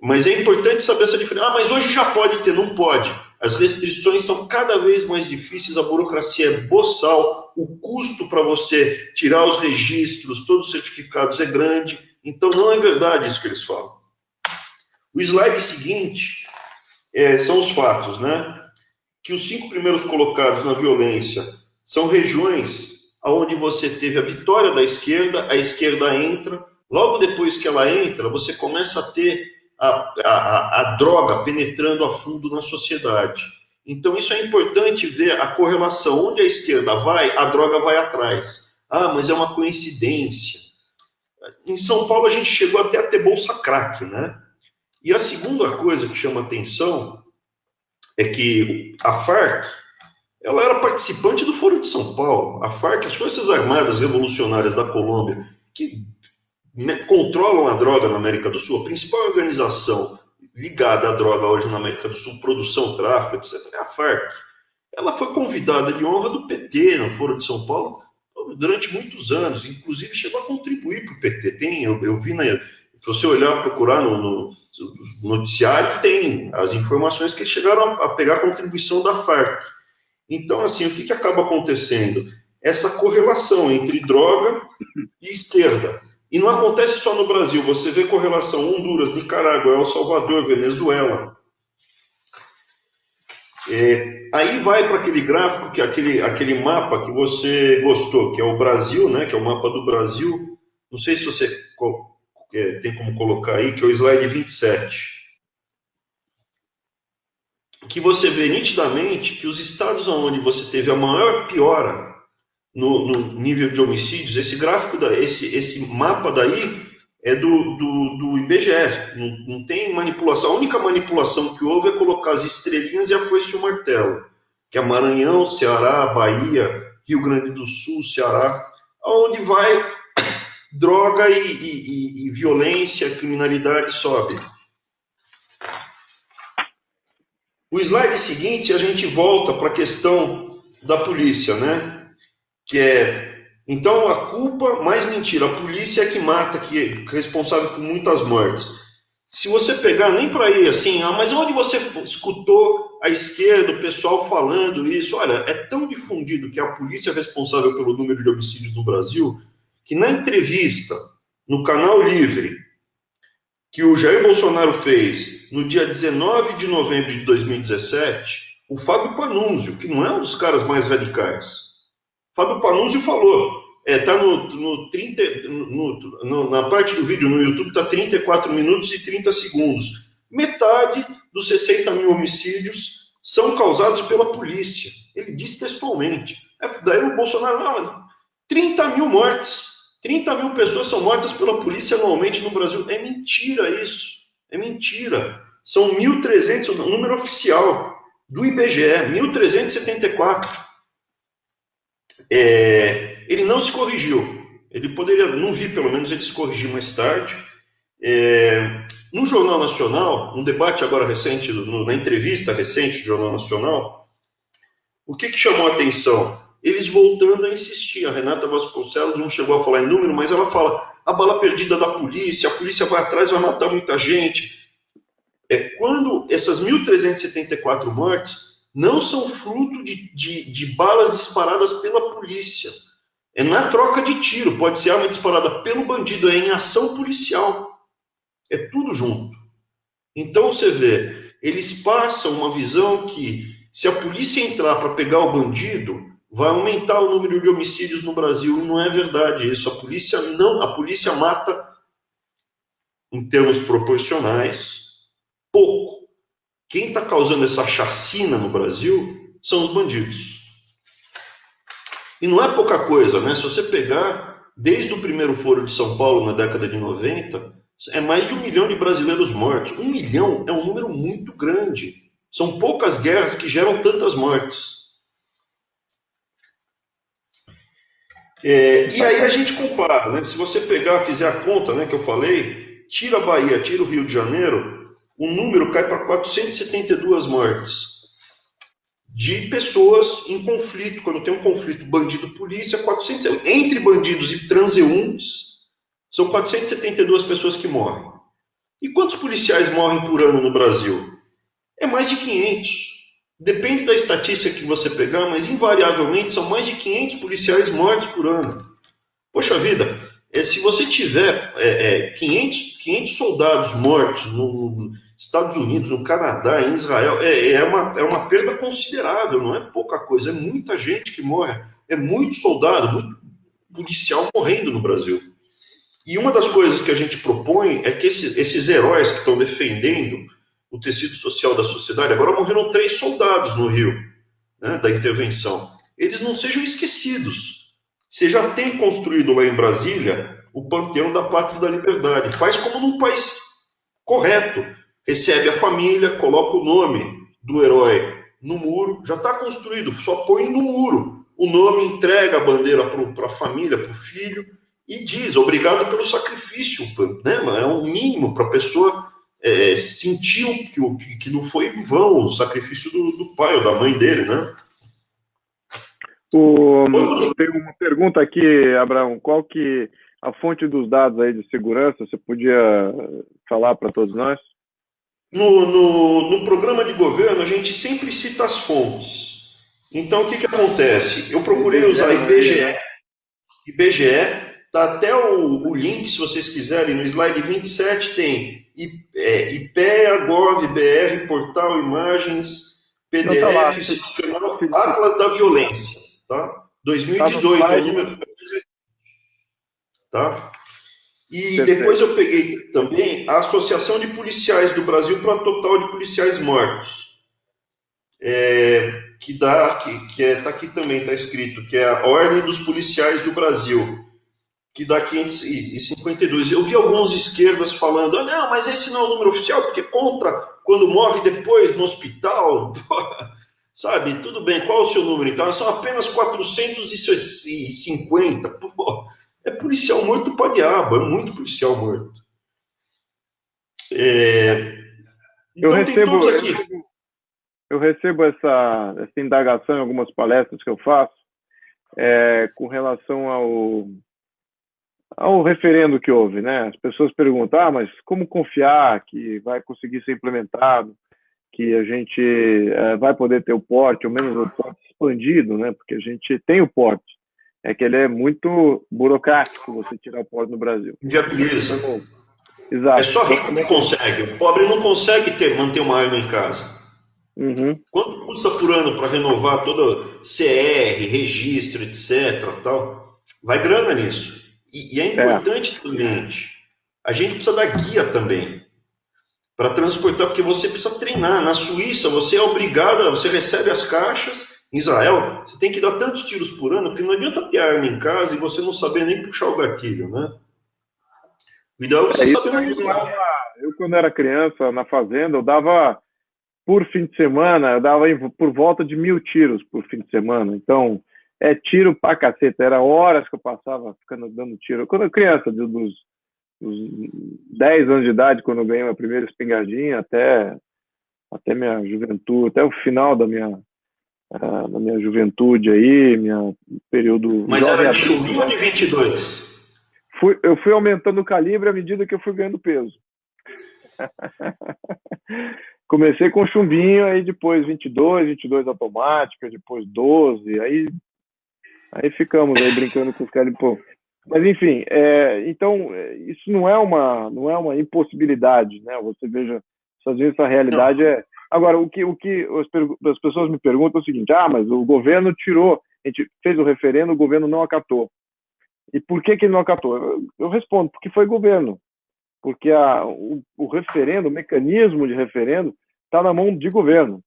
Mas é importante saber essa diferença. Ah, mas hoje já pode ter. Não pode. As restrições estão cada vez mais difíceis, a burocracia é boçal, o custo para você tirar os registros, todos os certificados é grande, então não é verdade isso que eles falam. O slide seguinte são os fatos, né? Que os 5 primeiros colocados na violência são regiões onde você teve a vitória da esquerda, a esquerda entra, logo depois que ela entra, você começa a ter a droga penetrando a fundo na sociedade. Então isso é importante ver a correlação. Onde a esquerda vai, a droga vai atrás. Ah, mas é uma coincidência. Em São Paulo a gente chegou até a ter bolsa crack, né? E a segunda coisa que chama atenção é que a Farc, ela era participante do Foro de São Paulo. A Farc, as Forças Armadas Revolucionárias da Colômbia, que controlam a droga na América do Sul, a principal organização ligada à droga hoje na América do Sul, produção, tráfico, etc., é a Farc. Ela foi convidada de honra do PT no Foro de São Paulo durante muitos anos, inclusive chegou a contribuir para o PT. Eu vi, se você olhar, procurar no noticiário, tem as informações que chegaram a pegar a contribuição da Farc. Então, assim, o que acaba acontecendo? Essa correlação entre droga e esquerda. E não acontece só no Brasil, você vê correlação Honduras, Nicarágua, El Salvador, Venezuela. Aí vai para aquele gráfico, que aquele mapa que você gostou, que é o Brasil, né, que é o mapa do Brasil. Não sei se você tem como colocar aí, que é o slide 27. Que você vê nitidamente que os estados onde você teve a maior piora no nível de homicídios, esse gráfico, esse mapa daí é do IBGE, não tem manipulação. A única manipulação que houve é colocar as estrelinhas e a foice e o martelo, que é Maranhão, Ceará, Bahia, Rio Grande do Sul, Ceará, onde vai droga e violência, criminalidade sobe. O slide seguinte, a gente volta para a questão da polícia, né? Que é, então, a culpa mais mentira, a polícia é que mata, que é responsável por muitas mortes. Se você pegar, nem para aí, assim, mas onde você escutou a esquerda, o pessoal falando isso? Olha, é tão difundido que a polícia é responsável pelo número de homicídios no Brasil, que na entrevista, no Canal Livre, que o Jair Bolsonaro fez no dia 19 de novembro de 2017, o Fábio Panunzio, que não é um dos caras mais radicais, Fábio Panunzio falou, está na parte do vídeo no YouTube, está 34 minutos e 30 segundos. Metade dos 60 mil homicídios são causados pela polícia. Ele disse textualmente. Daí o Bolsonaro, não, 30 mil mortes. 30 mil pessoas são mortas pela polícia anualmente no Brasil. É mentira isso. É mentira. São 1.300, o número oficial do IBGE, 1.374. Ele não se corrigiu. Ele poderia, não vi pelo menos ele se corrigir mais tarde. No Jornal Nacional, um debate agora recente, na entrevista recente do Jornal Nacional, o que chamou a atenção? Eles voltando a insistir. A Renata Vasconcelos não chegou a falar em número, mas ela fala, a bala perdida da polícia, a polícia vai atrás, vai matar muita gente. Quando essas 1.374 mortes não são fruto de balas disparadas pela polícia. É na troca de tiro, pode ser arma disparada pelo bandido, é em ação policial. É tudo junto. Então você vê, eles passam uma visão que se a polícia entrar para pegar o bandido, vai aumentar o número de homicídios no Brasil. E não é verdade isso. A polícia mata, em termos proporcionais, pouco. Quem está causando essa chacina no Brasil são os bandidos. E não é pouca coisa, né? Se você pegar, desde o primeiro foro de São Paulo, na década de 90, é mais de 1 milhão de brasileiros mortos. 1 milhão é um número muito grande. São poucas guerras que geram tantas mortes. E aí a gente compara, né? Se você pegar, fizer a conta, né, que eu falei, tira a Bahia, tira o Rio de Janeiro, o número cai para 472 mortes de pessoas em conflito. Quando tem um conflito bandido-polícia, entre bandidos e transeuntes, são 472 pessoas que morrem. E quantos policiais morrem por ano no Brasil? É mais de 500. Depende da estatística que você pegar, mas invariavelmente são mais de 500 policiais mortos por ano. Poxa vida, se você tiver 500 soldados mortos nos Estados Unidos, no Canadá, em Israel, é uma perda considerável, não é pouca coisa, é muita gente que morre, é muito soldado, muito policial morrendo no Brasil. E uma das coisas que a gente propõe é que esses heróis que estão defendendo o tecido social da sociedade, agora morreram 3 soldados no Rio, né, da intervenção, eles não sejam esquecidos. Você já tem construído lá em Brasília o Panteão da Pátria e da Liberdade. Faz como num país correto. Recebe a família, coloca o nome do herói no muro, já está construído, só põe no muro. O nome, entrega a bandeira para a família, para o filho, e diz, obrigado pelo sacrifício, né? É um mínimo para a pessoa sentir que não foi em vão o sacrifício do pai ou da mãe dele, né? Tem uma pergunta aqui, Abraão. Qual que a fonte dos dados aí de segurança? Você podia falar para todos nós? No programa de governo, a gente sempre cita as fontes. Então, o que acontece? Eu procurei usar IBGE. IBGE, está até o link, se vocês quiserem, no slide 27 tem IPEA, Gov, BR, Portal, Imagens, PDF, Institucional, Atlas da Violência, tá? 2018 é o número. Tá? E depois eu peguei também a Associação de Policiais do Brasil para total de policiais mortos. Que tá aqui também, está escrito, que é a Ordem dos Policiais do Brasil, que dá 552. Eu vi alguns esquerdas falando, não, mas esse não é o número oficial, porque conta quando morre depois no hospital. Sabe, tudo bem, qual é o seu número? Então, são apenas 450. Pô, é policial morto para diabo, é muito policial morto. Então, tem todos aqui. Eu recebo essa indagação em algumas palestras que eu faço com relação ao referendo que houve, né? As pessoas perguntam, mas como confiar que vai conseguir ser implementado, que a gente vai poder ter o porte, ou menos o porte expandido, né? Porque a gente tem o porte, é que ele é muito burocrático você tirar o porte no Brasil. Viabiliza. Exato. É só rico que consegue, o pobre não consegue manter uma arma em casa. Uhum. Quanto custa por ano para renovar toda CR, registro, etc. Tal? Vai grana nisso. E é importante também, a gente precisa dar guia também para transportar, porque você precisa treinar. Na Suíça, você é obrigado, você recebe as caixas. Em Israel, você tem que dar tantos tiros por ano, porque não adianta ter arma em casa e você não saber nem puxar o gatilho, né? O ideal é você saber usar. Eu, quando era criança, na fazenda, eu dava por fim de semana, eu dava por volta de 1.000 tiros por fim de semana. Então, tiro pra caceta. Era horas que eu passava ficando dando tiro. Quando eu criança, dos 10 anos de idade, quando eu ganhei minha primeira espingardinha, até minha juventude, até o final da minha juventude aí, minha período... Mas era de chumbinho ou de 22? Eu fui aumentando o calibre à medida que eu fui ganhando peso. Comecei com chumbinho, aí depois 22 automática, depois 12, aí ficamos aí brincando com os caras. Mas enfim, então isso não é uma impossibilidade, né? Você veja, às vezes a realidade não. Agora, o que as pessoas me perguntam é o seguinte: mas o governo tirou, a gente fez o referendo, o governo não acatou. E por que ele não acatou? Eu respondo, porque foi governo. Porque o referendo, o mecanismo de referendo, está na mão de governo.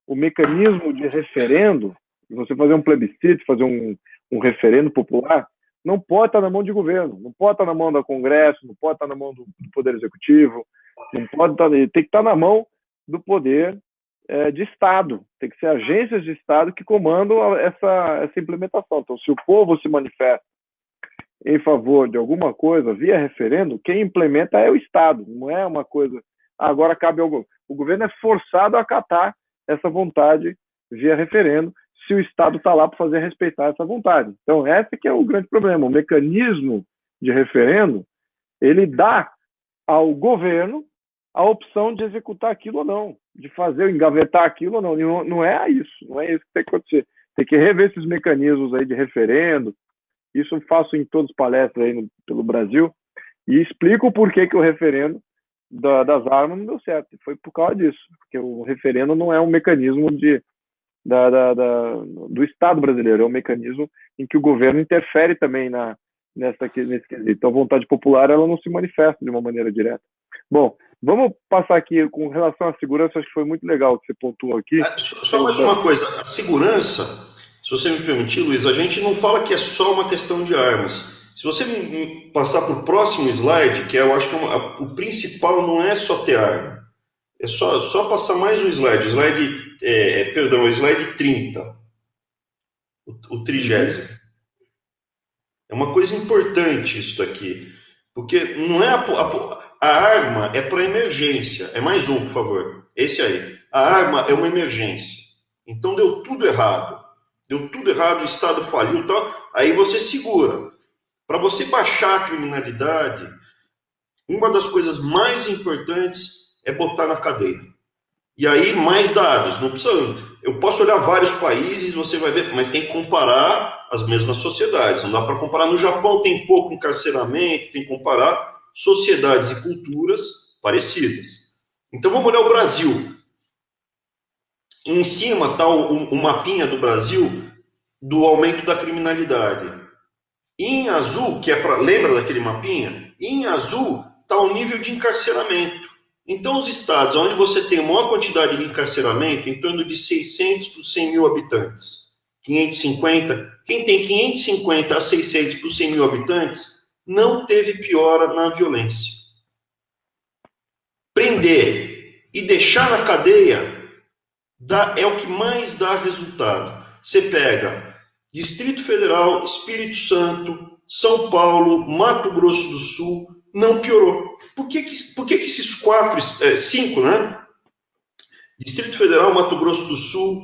O mecanismo de referendo, você fazer um plebiscito, fazer um referendo popular, não pode estar na mão de governo, não pode estar na mão do Congresso, não pode estar na mão do Poder Executivo, não pode estar, tem que estar na mão do poder de Estado. Tem que ser agências de Estado que comandam essa implementação. Então, se o povo se manifesta em favor de alguma coisa via referendo, quem implementa é o Estado, não é uma coisa... agora cabe ao governo. O governo é forçado a acatar essa vontade via referendo, se o Estado está lá para fazer respeitar essa vontade. Então, esse que é o grande problema. O mecanismo de referendo, ele dá ao governo a opção de executar aquilo ou não, de fazer, engavetar aquilo ou não. Não é isso que tem que acontecer. Tem que rever esses mecanismos aí de referendo. Isso eu faço em todas as palestras aí pelo Brasil e explico o porquê que o referendo das armas não deu certo. Foi por causa disso, porque o referendo não é um mecanismo do Estado brasileiro, é um mecanismo em que o governo interfere também nesse quesito. Então, a vontade popular ela não se manifesta de uma maneira direta. Bom, vamos passar aqui com relação à segurança, acho que foi muito legal o que você pontuou aqui. Só mais uma coisa, a segurança... Se você me permitir, Luiz, a gente não fala que é só uma questão de armas. Se você me passar para o próximo slide, que eu acho que o principal não é só ter arma. É só passar mais um slide. O slide 30. O 30º. É uma coisa importante isso daqui. Porque não é a arma é para emergência. É mais um, por favor. Esse aí. A arma é uma emergência. Então deu tudo errado. deu tudo errado, o Estado faliu e tal, aí você segura. Para você baixar a criminalidade, uma das coisas mais importantes é botar na cadeia. E aí, mais dados. Não precisa, eu posso olhar vários países, você vai ver, mas tem que comparar as mesmas sociedades. Não dá para comparar. No Japão tem pouco encarceramento, tem que comparar sociedades e culturas parecidas. Então, vamos olhar o Brasil. Em cima está o mapinha do Brasil do aumento da criminalidade. Em azul, que é para... Lembra daquele mapinha? Em azul está o nível de encarceramento. Então, os estados onde você tem a maior quantidade de encarceramento, em torno de 600 por 100 mil habitantes, 550, quem tem 550 a 600 por 100 mil habitantes, não teve piora na violência. Prender e deixar na cadeia é o que mais dá resultado. Você pega Distrito Federal, Espírito Santo, São Paulo, Mato Grosso do Sul, não piorou. Por que esses cinco, né? Distrito Federal, Mato Grosso do Sul,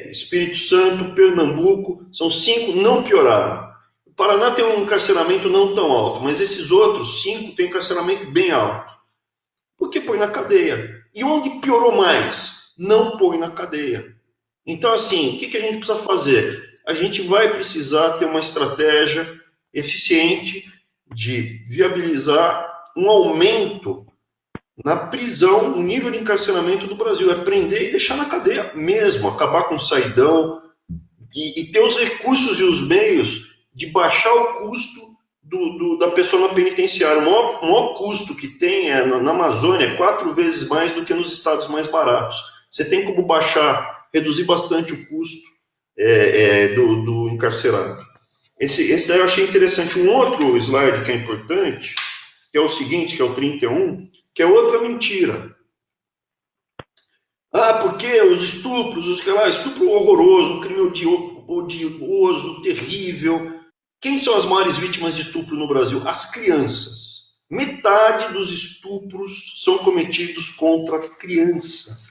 Espírito Santo, Pernambuco, são 5, não pioraram. O Paraná tem um encarceramento não tão alto, mas esses outros 5 têm um encarceramento bem alto. Porque põe na cadeia. E onde piorou mais? Não põe na cadeia. Então, assim, o que a gente precisa fazer? A gente vai precisar ter uma estratégia eficiente de viabilizar um aumento na prisão, no nível de encarceramento do Brasil. É prender e deixar na cadeia mesmo, acabar com o saidão e ter os recursos e os meios de baixar o custo da pessoa na penitenciária. O maior custo que tem na Amazônia é 4 vezes mais do que nos estados mais baratos. Você tem como baixar, reduzir bastante o custo do encarcerado. Esse daí eu achei interessante. Um outro slide que é importante, que é o seguinte, que é o 31, que é outra mentira. Porque os estupros, estupro horroroso, um crime odioso, terrível. Quem são as maiores vítimas de estupro no Brasil? As crianças. Metade dos estupros são cometidos contra a criança.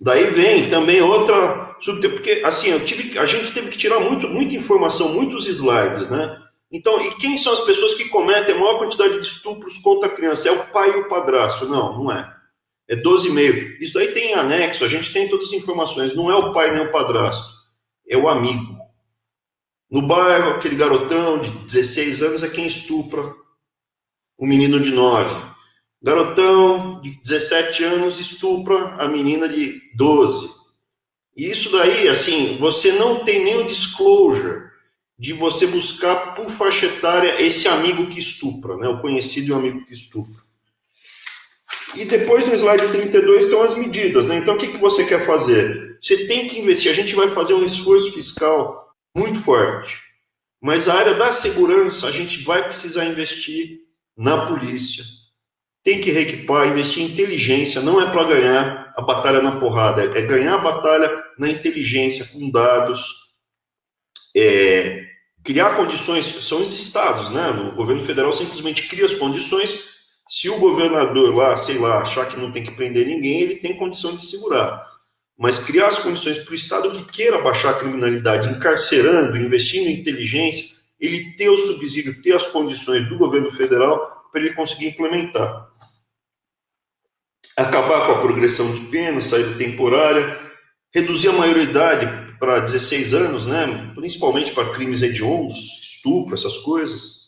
Daí vem também outra... Porque, assim, a gente teve que tirar muita informação, muitos slides, né? Então, e quem são as pessoas que cometem a maior quantidade de estupros contra a criança? É o pai e o padrasto? Não, não é. É 12,5. Isso daí tem anexo, a gente tem todas as informações. Não é o pai nem o padrasto, é o amigo. No bairro, aquele garotão de 16 anos é quem estupra o menino de 9. Garotão de 17 anos estupra a menina de 12. E isso daí, assim, você não tem nenhum disclosure de você buscar por faixa etária esse amigo que estupra, né? O conhecido e o amigo que estupra. E depois no slide 32 estão as medidas, né? Então o que você quer fazer? Você tem que investir, a gente vai fazer um esforço fiscal muito forte, mas a área da segurança a gente vai precisar investir na polícia. Tem que reequipar, investir em inteligência, não é para ganhar a batalha na porrada, é ganhar a batalha na inteligência, com dados, criar condições, são os estados, né? O governo federal simplesmente cria as condições. Se o governador lá, sei lá, achar que não tem que prender ninguém, ele tem condição de segurar. Mas criar as condições para o estado que queira baixar a criminalidade, encarcerando, investindo em inteligência, ele ter o subsídio, ter as condições do governo federal para ele conseguir implementar. Acabar com a progressão de pena, saída temporária, reduzir a maioridade para 16 anos, né? Principalmente para crimes hediondos, estupro, essas coisas.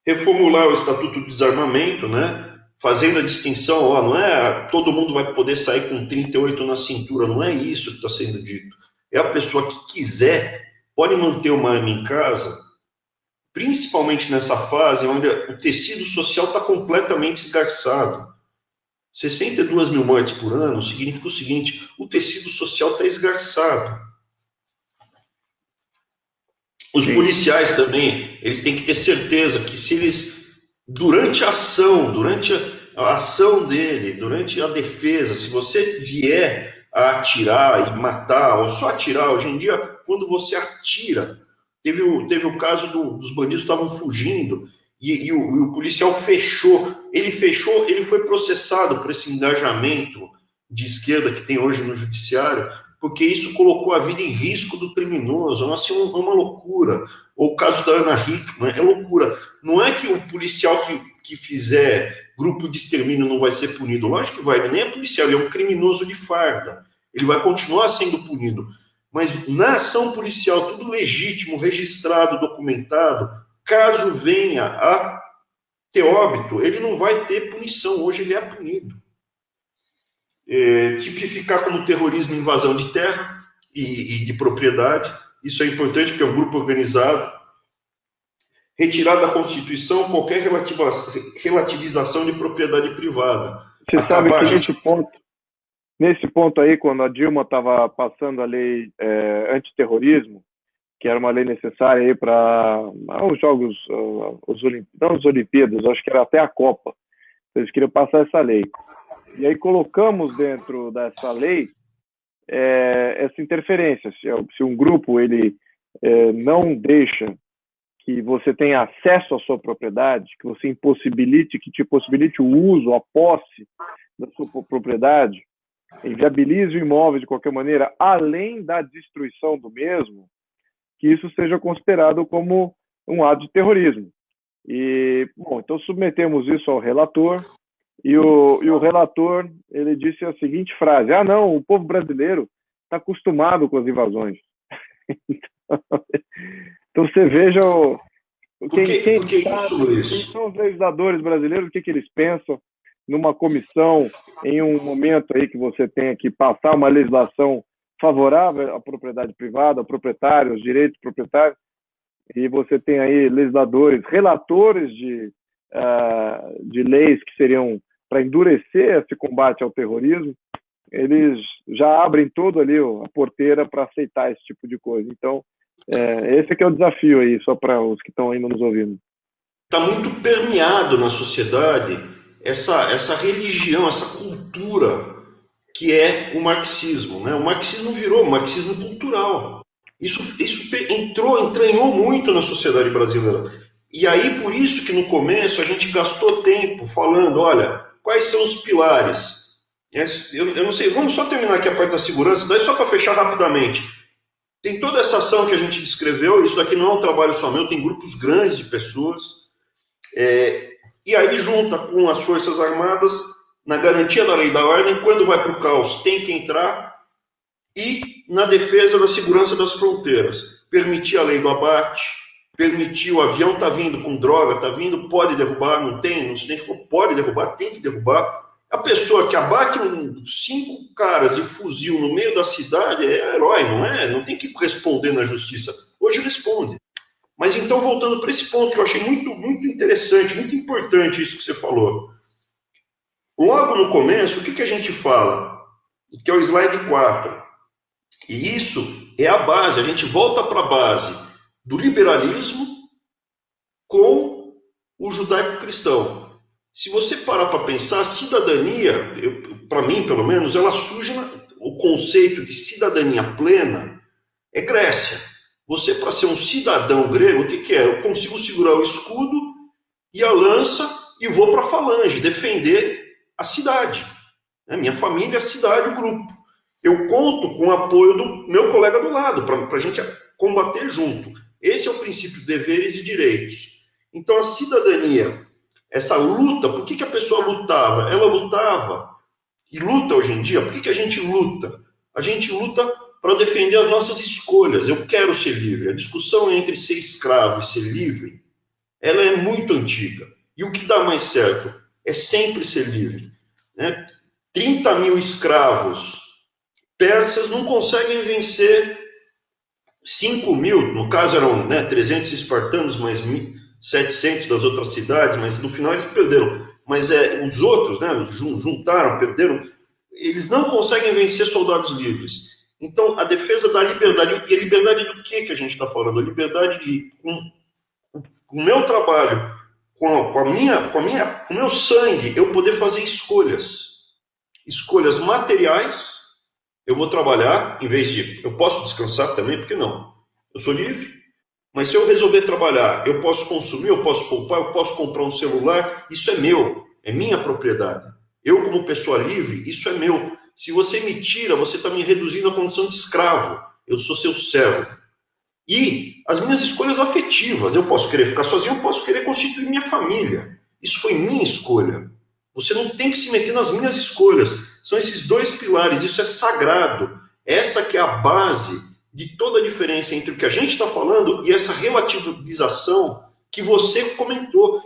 Reformular o Estatuto do Desarmamento, né? Fazendo a distinção, não é todo mundo vai poder sair com 38 na cintura, não é isso que está sendo dito. É a pessoa que quiser, pode manter uma arma em casa, principalmente nessa fase onde o tecido social está completamente esgarçado. 62 mil mortes por ano significa o seguinte, o tecido social está esgarçado. Os policiais também, eles têm que ter certeza que se eles, durante a ação dele, durante a defesa, se você vier a atirar e matar, ou só atirar, hoje em dia, quando você atira, teve o caso dos bandidos que estavam fugindo, e o policial fechou, ele foi processado por esse engajamento de esquerda que tem hoje no judiciário, porque isso colocou a vida em risco do criminoso. Nossa, é uma loucura. Ou o caso da Ana Hickman, é loucura. Não é que o policial que fizer grupo de extermínio não vai ser punido. Lógico que vai, ele nem é policial, ele é um criminoso de farda. Ele vai continuar sendo punido. Mas na ação policial, tudo legítimo, registrado, documentado, caso venha a ter óbito, ele não vai ter punição. Hoje ele é punido. Tipificar como terrorismo invasão de terra e de propriedade. Isso é importante porque é um grupo organizado. Retirar da Constituição qualquer relativização de propriedade privada. Você sabe que nesse ponto aí, quando a Dilma estava passando a lei antiterrorismo, que era uma lei necessária aí para os Jogos, não as Olimpíadas, acho que era até a Copa. Eles queriam passar essa lei. E aí colocamos dentro dessa lei essa interferência. Se um grupo ele não deixa que você tenha acesso à sua propriedade, que você que te possibilite o uso, a posse da sua propriedade, inviabilize o imóvel de qualquer maneira, além da destruição do mesmo, que isso seja considerado como um ato de terrorismo. E, bom, então submetemos isso ao relator, e o relator, ele disse a seguinte frase: não, o povo brasileiro está acostumado com as invasões. Então você veja quem são os legisladores brasileiros, o que eles pensam numa comissão, em um momento aí que você tenha que passar uma legislação favorável à propriedade privada, ao proprietário, aos direitos proprietários, e você tem aí legisladores, relatores de leis que seriam para endurecer esse combate ao terrorismo, eles já abrem todo ali a porteira para aceitar esse tipo de coisa. Então, esse aqui é o desafio aí, só para os que estão ainda nos ouvindo. Está muito permeado na sociedade essa religião, essa cultura que é o marxismo, né? O marxismo virou marxismo cultural. Isso entranhou muito na sociedade brasileira. E aí, por isso que no começo a gente gastou tempo falando, olha, quais são os pilares? Eu não sei, vamos só terminar aqui a parte da segurança, daí só para fechar rapidamente. Tem toda essa ação que a gente descreveu, isso daqui não é um trabalho só meu, tem grupos grandes de pessoas, e aí junta com as Forças Armadas, na garantia da lei e da ordem, quando vai para o caos tem que entrar, e na defesa da segurança das fronteiras. Permitir a lei do abate, permitir o avião tá vindo com droga, tá vindo, pode derrubar, não se identificou, pode derrubar, tem que derrubar. A pessoa que abate 5 caras de fuzil no meio da cidade é herói, não é? Não tem que responder na justiça. Hoje responde. Mas então, voltando para esse ponto que eu achei muito, muito interessante, muito importante isso que você falou. Logo no começo, o que a gente fala? Que é o slide 4. E isso é a base, a gente volta para a base do liberalismo com o judaico-cristão. Se você parar para pensar, a cidadania, para mim pelo menos, ela surge o conceito de cidadania plena é Grécia. Você, para ser um cidadão grego, o que é? Eu consigo segurar o escudo e a lança e vou para a falange, defender a cidade. Minha família, a cidade, o grupo. Eu conto com o apoio do meu colega do lado, para a gente combater junto. Esse é o princípio de deveres e direitos. Então, a cidadania, essa luta, por que a pessoa lutava? Ela lutava e luta hoje em dia. Por que a gente luta? A gente luta para defender as nossas escolhas. Eu quero ser livre. A discussão entre ser escravo e ser livre, ela é muito antiga. E o que dá mais certo é sempre ser livre. 30 mil escravos persas não conseguem vencer 5 mil, no caso eram 300 espartanos, mais 700 das outras cidades, mas no final eles perderam. Mas os outros, juntaram, perderam, eles não conseguem vencer soldados livres. Então, a defesa da liberdade, e a liberdade do que a gente está falando? A liberdade de, com o meu trabalho, com o meu sangue, eu poder fazer escolhas materiais. Eu vou trabalhar, em vez de... Eu posso descansar também, por que não? Eu sou livre, mas se eu resolver trabalhar, eu posso consumir, eu posso poupar, eu posso comprar um celular, isso é meu, é minha propriedade. Eu, como pessoa livre, isso é meu. se você me tira, você está me reduzindo à condição de escravo. Eu sou seu servo. E as minhas escolhas afetivas, eu posso querer ficar sozinho, eu posso querer constituir minha família. Isso foi minha escolha. Você não tem que se meter nas minhas escolhas. São esses dois pilares, isso é sagrado. Essa que é a base de toda a diferença entre o que a gente está falando e essa relativização que você comentou.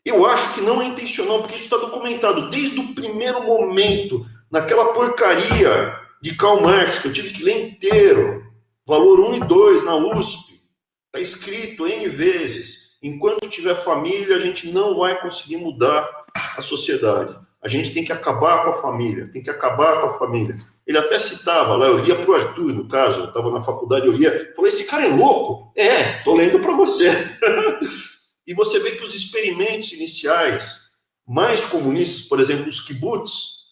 Eu acho que não é intencional, porque isso está documentado desde o primeiro momento, naquela porcaria de Karl Marx, que eu tive que ler inteiro. Valor 1 e 2 na USP. Está escrito N vezes. Enquanto tiver família, a gente não vai conseguir mudar a sociedade. A gente tem que acabar com a família. Tem que acabar com a família. Ele até citava lá, eu lia para o Arthur, no caso, eu estava na faculdade, eu lia. Falei, esse cara é louco? É, estou lendo para você. E você vê que os experimentos iniciais mais comunistas, por exemplo, os kibbutz,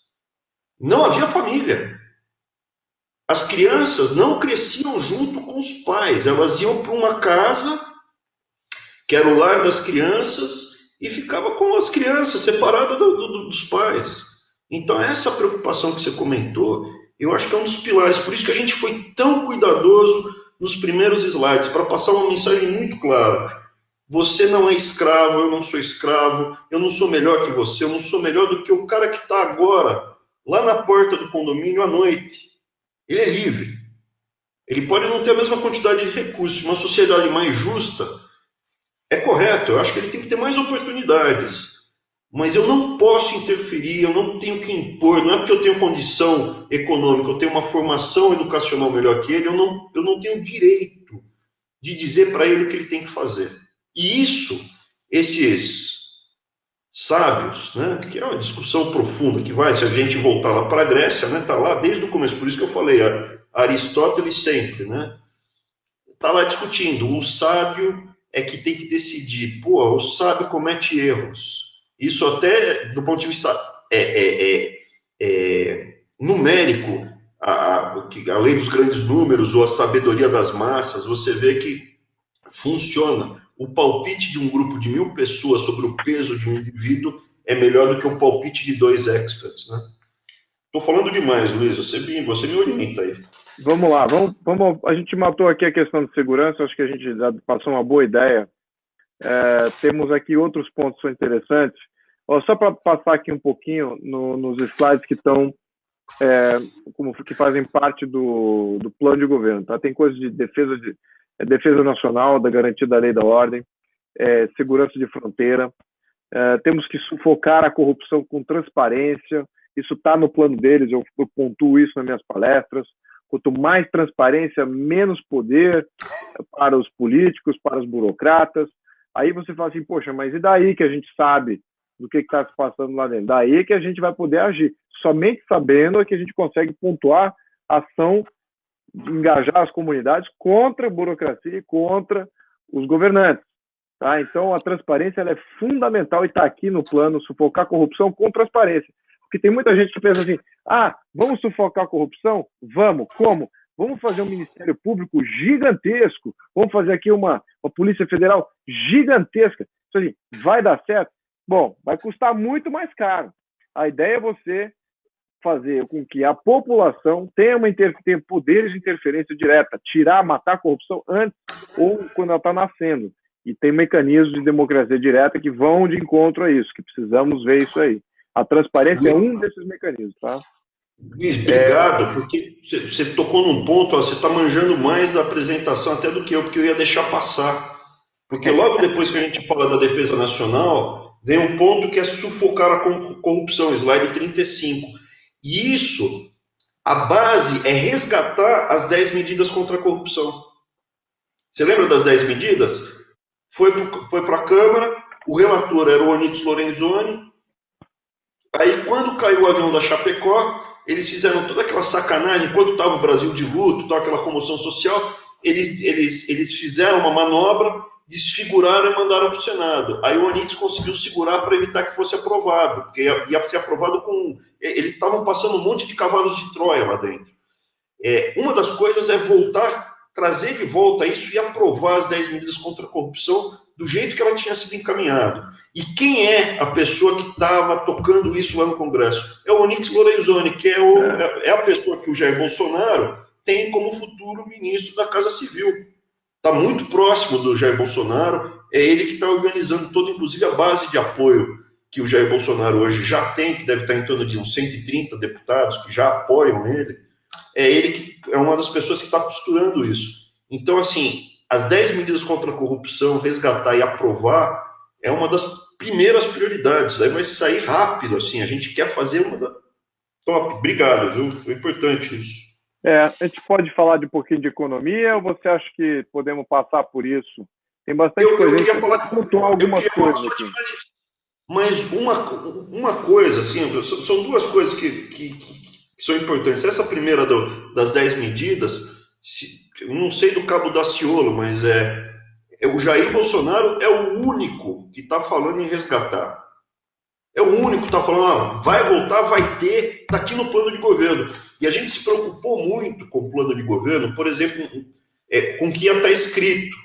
não havia família. As crianças não cresciam junto com os pais, elas iam para uma casa, que era o lar das crianças, e ficava com as crianças, separadas dos pais. Então, essa preocupação que você comentou, eu acho que é um dos pilares. Por isso que a gente foi tão cuidadoso nos primeiros slides, para passar uma mensagem muito clara. Você não é escravo, eu não sou escravo, eu não sou melhor que você, eu não sou melhor do que o cara que está agora, lá na porta do condomínio à noite. Ele é livre. Ele pode não ter a mesma quantidade de recursos. Uma sociedade mais justa é correto. Eu acho que ele tem que ter mais oportunidades. Mas eu não posso interferir, eu não tenho que impor. Não é porque eu tenho condição econômica, eu tenho uma formação educacional melhor que ele, eu não tenho direito de dizer para ele o que ele tem que fazer. E isso, esses sábios, né, que é uma discussão profunda, que vai, se a gente voltar lá para a Grécia, né, tá lá desde o começo, por isso que eu falei, Aristóteles sempre, né, tá lá discutindo, o sábio é que tem que decidir, o sábio comete erros, isso até do ponto de vista numérico, a lei dos grandes números ou a sabedoria das massas, você vê que funciona. O palpite de um grupo de 1000 pessoas sobre o peso de um indivíduo é melhor do que o palpite de 2 experts, né? Estou falando demais, Luiz, você me orienta aí. Vamos lá, a gente matou aqui a questão de segurança, acho que a gente já passou uma boa ideia. Temos aqui outros pontos que são interessantes. Só para passar aqui um pouquinho nos slides que estão, que fazem parte do plano de governo. Tá? Tem coisas de defesa nacional, da garantia da lei e da ordem, segurança de fronteira. Temos que sufocar a corrupção com transparência. Isso está no plano deles, eu pontuo isso nas minhas palestras. Quanto mais transparência, menos poder para os políticos, para os burocratas. Aí você fala assim, poxa, mas e daí que a gente sabe do que está se passando lá dentro? Daí que a gente vai poder agir. Somente sabendo é que a gente consegue pontuar a ação de engajar as comunidades contra a burocracia e contra os governantes. Tá? Então, a transparência ela é fundamental e está aqui no plano sufocar a corrupção com transparência. Porque tem muita gente que pensa assim, vamos sufocar a corrupção? Vamos. Como? Vamos fazer um Ministério Público gigantesco, vamos fazer aqui uma Polícia Federal gigantesca. Isso assim, vai dar certo? Bom, vai custar muito mais caro. A ideia é você fazer com que a população tenha poderes de interferência direta, matar a corrupção antes ou quando ela está nascendo. E tem mecanismos de democracia direta que vão de encontro a isso, que precisamos ver isso aí. A transparência é um desses mecanismos, tá? Luiz, obrigado, porque você tocou num ponto, você está manjando mais da apresentação até do que eu, porque eu ia deixar passar. Porque logo depois que a gente fala da defesa nacional, vem um ponto que é sufocar a corrupção, slide 35. E isso, a base é resgatar as 10 medidas contra a corrupção. Você lembra das 10 medidas? Foi para a Câmara, o relator era o Onyx Lorenzoni. Aí, quando caiu o avião da Chapecó, eles fizeram toda aquela sacanagem, enquanto estava o Brasil de luto, toda aquela comoção social, eles fizeram uma manobra, desfiguraram e mandaram para o Senado. Aí o Onyx conseguiu segurar para evitar que fosse aprovado, porque ia ser aprovado com... Eles estavam passando um monte de cavalos de Troia lá dentro. Uma das coisas é voltar trazer de volta isso e aprovar as 10 medidas contra a corrupção do jeito que ela tinha sido encaminhada. E quem é a pessoa que estava tocando isso lá no Congresso? É o Onyx Lorenzoni, que é a pessoa que o Jair Bolsonaro tem como futuro ministro da Casa Civil. Está muito próximo do Jair Bolsonaro, é ele que está organizando toda, inclusive, a base de apoio que o Jair Bolsonaro hoje já tem, que deve estar em torno de uns 130 deputados que já apoiam ele. É ele que é uma das pessoas que está costurando isso. Então, assim, as 10 medidas contra a corrupção, resgatar e aprovar, é uma das primeiras prioridades. Aí vai sair rápido, assim, a gente quer fazer uma da... Top, obrigado, viu? Foi importante isso. A gente pode falar de um pouquinho de economia ou você acha que podemos passar por isso? Tem bastante coisa. Eu queria falar, pontuar algumas coisas aqui. Mas uma coisa, assim, são duas coisas que são importantes. Essa primeira das 10 medidas, eu não sei do cabo da Ciolo, mas o Jair Bolsonaro é o único que está falando em resgatar. É o único que está falando, vai voltar, vai ter, está aqui no plano de governo. E a gente se preocupou muito com o plano de governo, por exemplo, com o que ia estar escrito.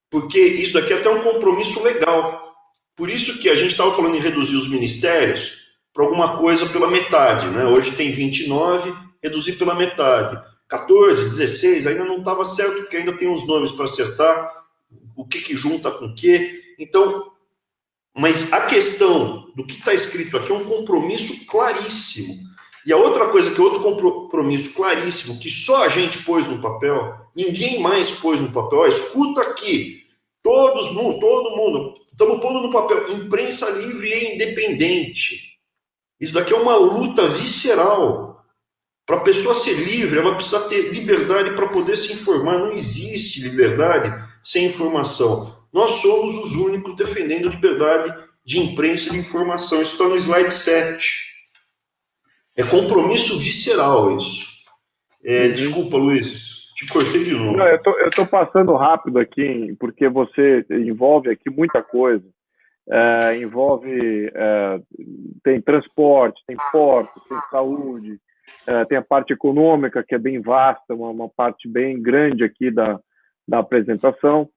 Porque isso daqui é até um compromisso legal. Por isso que a gente estava falando em reduzir os ministérios para alguma coisa pela metade, né? Hoje tem 29, reduzir pela metade. 14, 16, ainda não estava certo, porque ainda tem uns nomes para acertar, o que junta com o quê. Então, mas a questão do que está escrito aqui é um compromisso claríssimo. E a outra coisa, que é outro compromisso claríssimo, que só a gente pôs no papel, ninguém mais pôs no papel, escuta aqui, todo mundo, estamos pondo no papel, imprensa livre e independente. Isso daqui é uma luta visceral. Para a pessoa ser livre, ela precisa ter liberdade para poder se informar. Não existe liberdade sem informação. Nós somos os únicos defendendo a liberdade de imprensa e de informação. Isso está no slide 7. É compromisso visceral isso. Desculpa, Luiz, te cortei de novo. Não, eu estou passando rápido aqui, porque você envolve aqui muita coisa. Tem transporte, tem portos, tem saúde, tem a parte econômica, que é bem vasta, uma parte bem grande aqui da apresentação,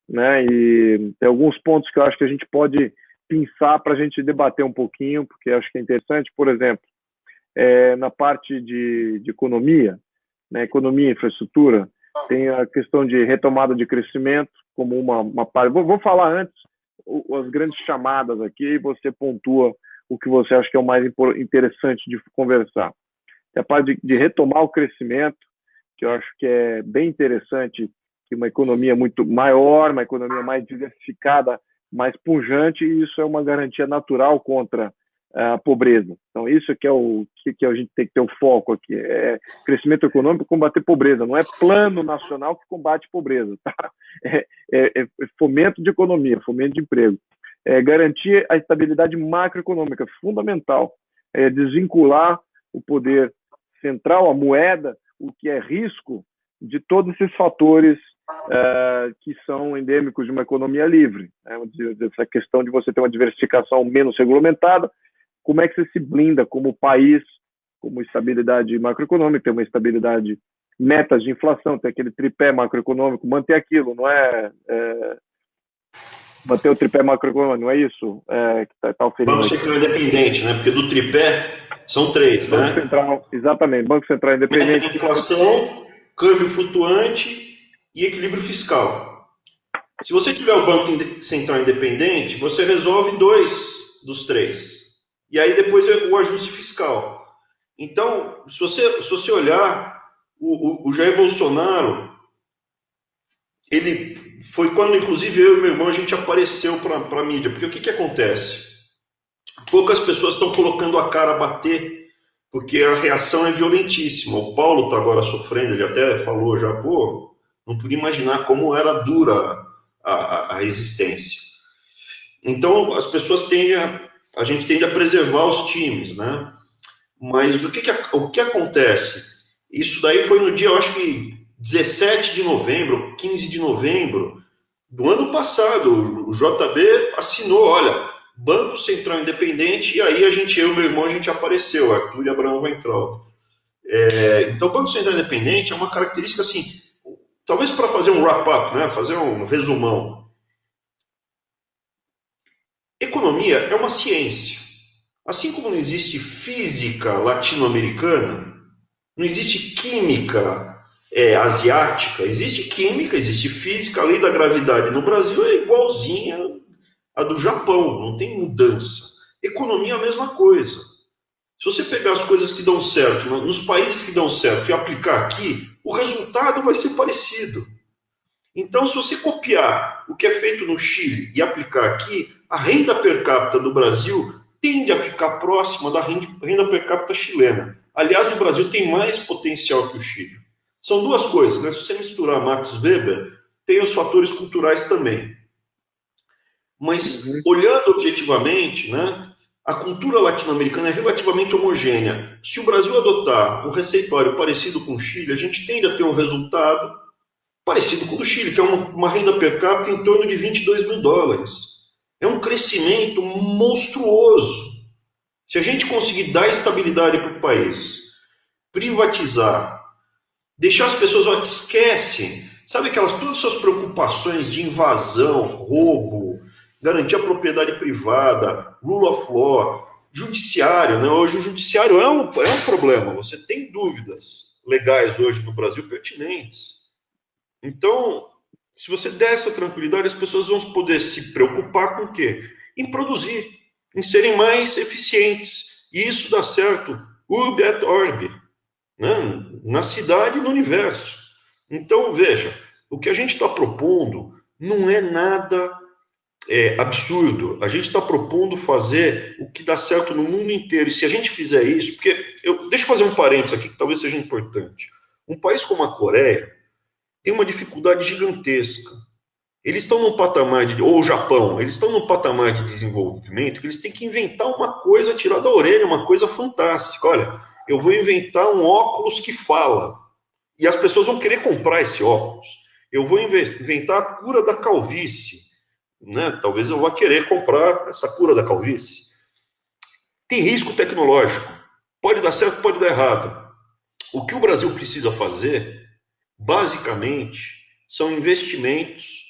né? E tem alguns pontos que eu acho que a gente pode pensar para a gente debater um pouquinho, porque eu acho que é interessante. Por exemplo, na parte de economia, né, economia e infraestrutura, tem a questão de retomada de crescimento como uma parte. Vou falar antes as grandes chamadas aqui e você pontua o que você acha que é o mais interessante de conversar. Tem a parte de retomar o crescimento, que eu acho que é bem interessante, que uma economia muito maior, uma economia mais diversificada, mais pujante, e isso é uma garantia natural contra a pobreza. Então, isso que é o que a gente tem que ter o foco aqui. É crescimento econômico, combater pobreza. Não é plano nacional que combate pobreza. Tá? É fomento de economia, fomento de emprego. Garantir a estabilidade macroeconômica, fundamental. Desvincular o poder central, a moeda, o que é risco, de todos esses fatores que são endêmicos de uma economia livre. Essa questão de você ter uma diversificação menos regulamentada. Como é que você se blinda como país, como estabilidade macroeconômica, ter uma estabilidade, metas de inflação, ter aquele tripé macroeconômico, manter aquilo, não manter o tripé macroeconômico, não é isso que está oferindo? Banco Central Independente, né? Porque do tripé são 3, Banco né? Central, exatamente, Banco Central Independente. Meta de inflação, câmbio flutuante e equilíbrio fiscal. Se você tiver o Banco Central Independente, você resolve 2 dos 3. E aí depois o ajuste fiscal. Então, se você olhar, o Jair Bolsonaro, ele foi quando, inclusive, eu e meu irmão, a gente apareceu para a mídia. Porque o que acontece? Poucas pessoas estão colocando a cara a bater, porque a reação é violentíssima. O Paulo está agora sofrendo, ele até falou já, não podia imaginar como era dura a resistência. Então, as pessoas a gente tende a preservar os times, né? Mas o que acontece? Isso daí foi no dia, eu acho que 17 de novembro, 15 de novembro do ano passado. O JB assinou, olha, Banco Central Independente, e aí eu e meu irmão, a gente apareceu, Arthur e Abraão Weintraub. Então, o Banco Central Independente é uma característica assim, Talvez para fazer um wrap-up, né? Fazer um resumão. Economia é uma ciência. Assim como não existe física latino-americana, não existe química asiática, existe química, existe física. A lei da gravidade no Brasil é igualzinha à do Japão, não tem mudança. Economia é a mesma coisa. Se você pegar as coisas que dão certo nos países que dão certo e aplicar aqui, o resultado vai ser parecido. Então, se você copiar o que é feito no Chile e aplicar aqui, a renda per capita do Brasil tende a ficar próxima da renda per capita chilena. Aliás, o Brasil tem mais potencial que o Chile. São duas coisas, né? Se você misturar Max Weber, tem os fatores culturais também. Mas, olhando objetivamente, né, a cultura latino-americana é relativamente homogênea. Se o Brasil adotar um receituário parecido com o Chile, a gente tende a ter um resultado parecido com o do Chile, que é uma renda per capita em torno de 22 mil dólares. É um crescimento monstruoso. Se a gente conseguir dar estabilidade para o país, privatizar, deixar as pessoas, esquecem, sabe todas as suas preocupações de invasão, roubo, garantir a propriedade privada, rule of law, judiciário, né? Hoje o judiciário é um problema, você tem dúvidas legais hoje no Brasil pertinentes. Então, se você der essa tranquilidade, as pessoas vão poder se preocupar com o quê? Em produzir, em serem mais eficientes. E isso dá certo, urbe et orbi, né? Na cidade e no universo. Então, veja, o que a gente está propondo não é nada absurdo. A gente está propondo fazer o que dá certo no mundo inteiro. E se a gente fizer isso, porque deixa eu fazer um parênteses aqui que talvez seja importante. Um país como a Coreia tem uma dificuldade gigantesca. Eles estão num patamar ou o Japão, eles estão num patamar de desenvolvimento que eles têm que inventar uma coisa, tirar da orelha, uma coisa fantástica. Olha, eu vou inventar um óculos que fala. E as pessoas vão querer comprar esse óculos. Eu vou inventar a cura da calvície. Né? Talvez eu vá querer comprar essa cura da calvície. Tem risco tecnológico. Pode dar certo, pode dar errado. O que o Brasil precisa fazer, basicamente, são investimentos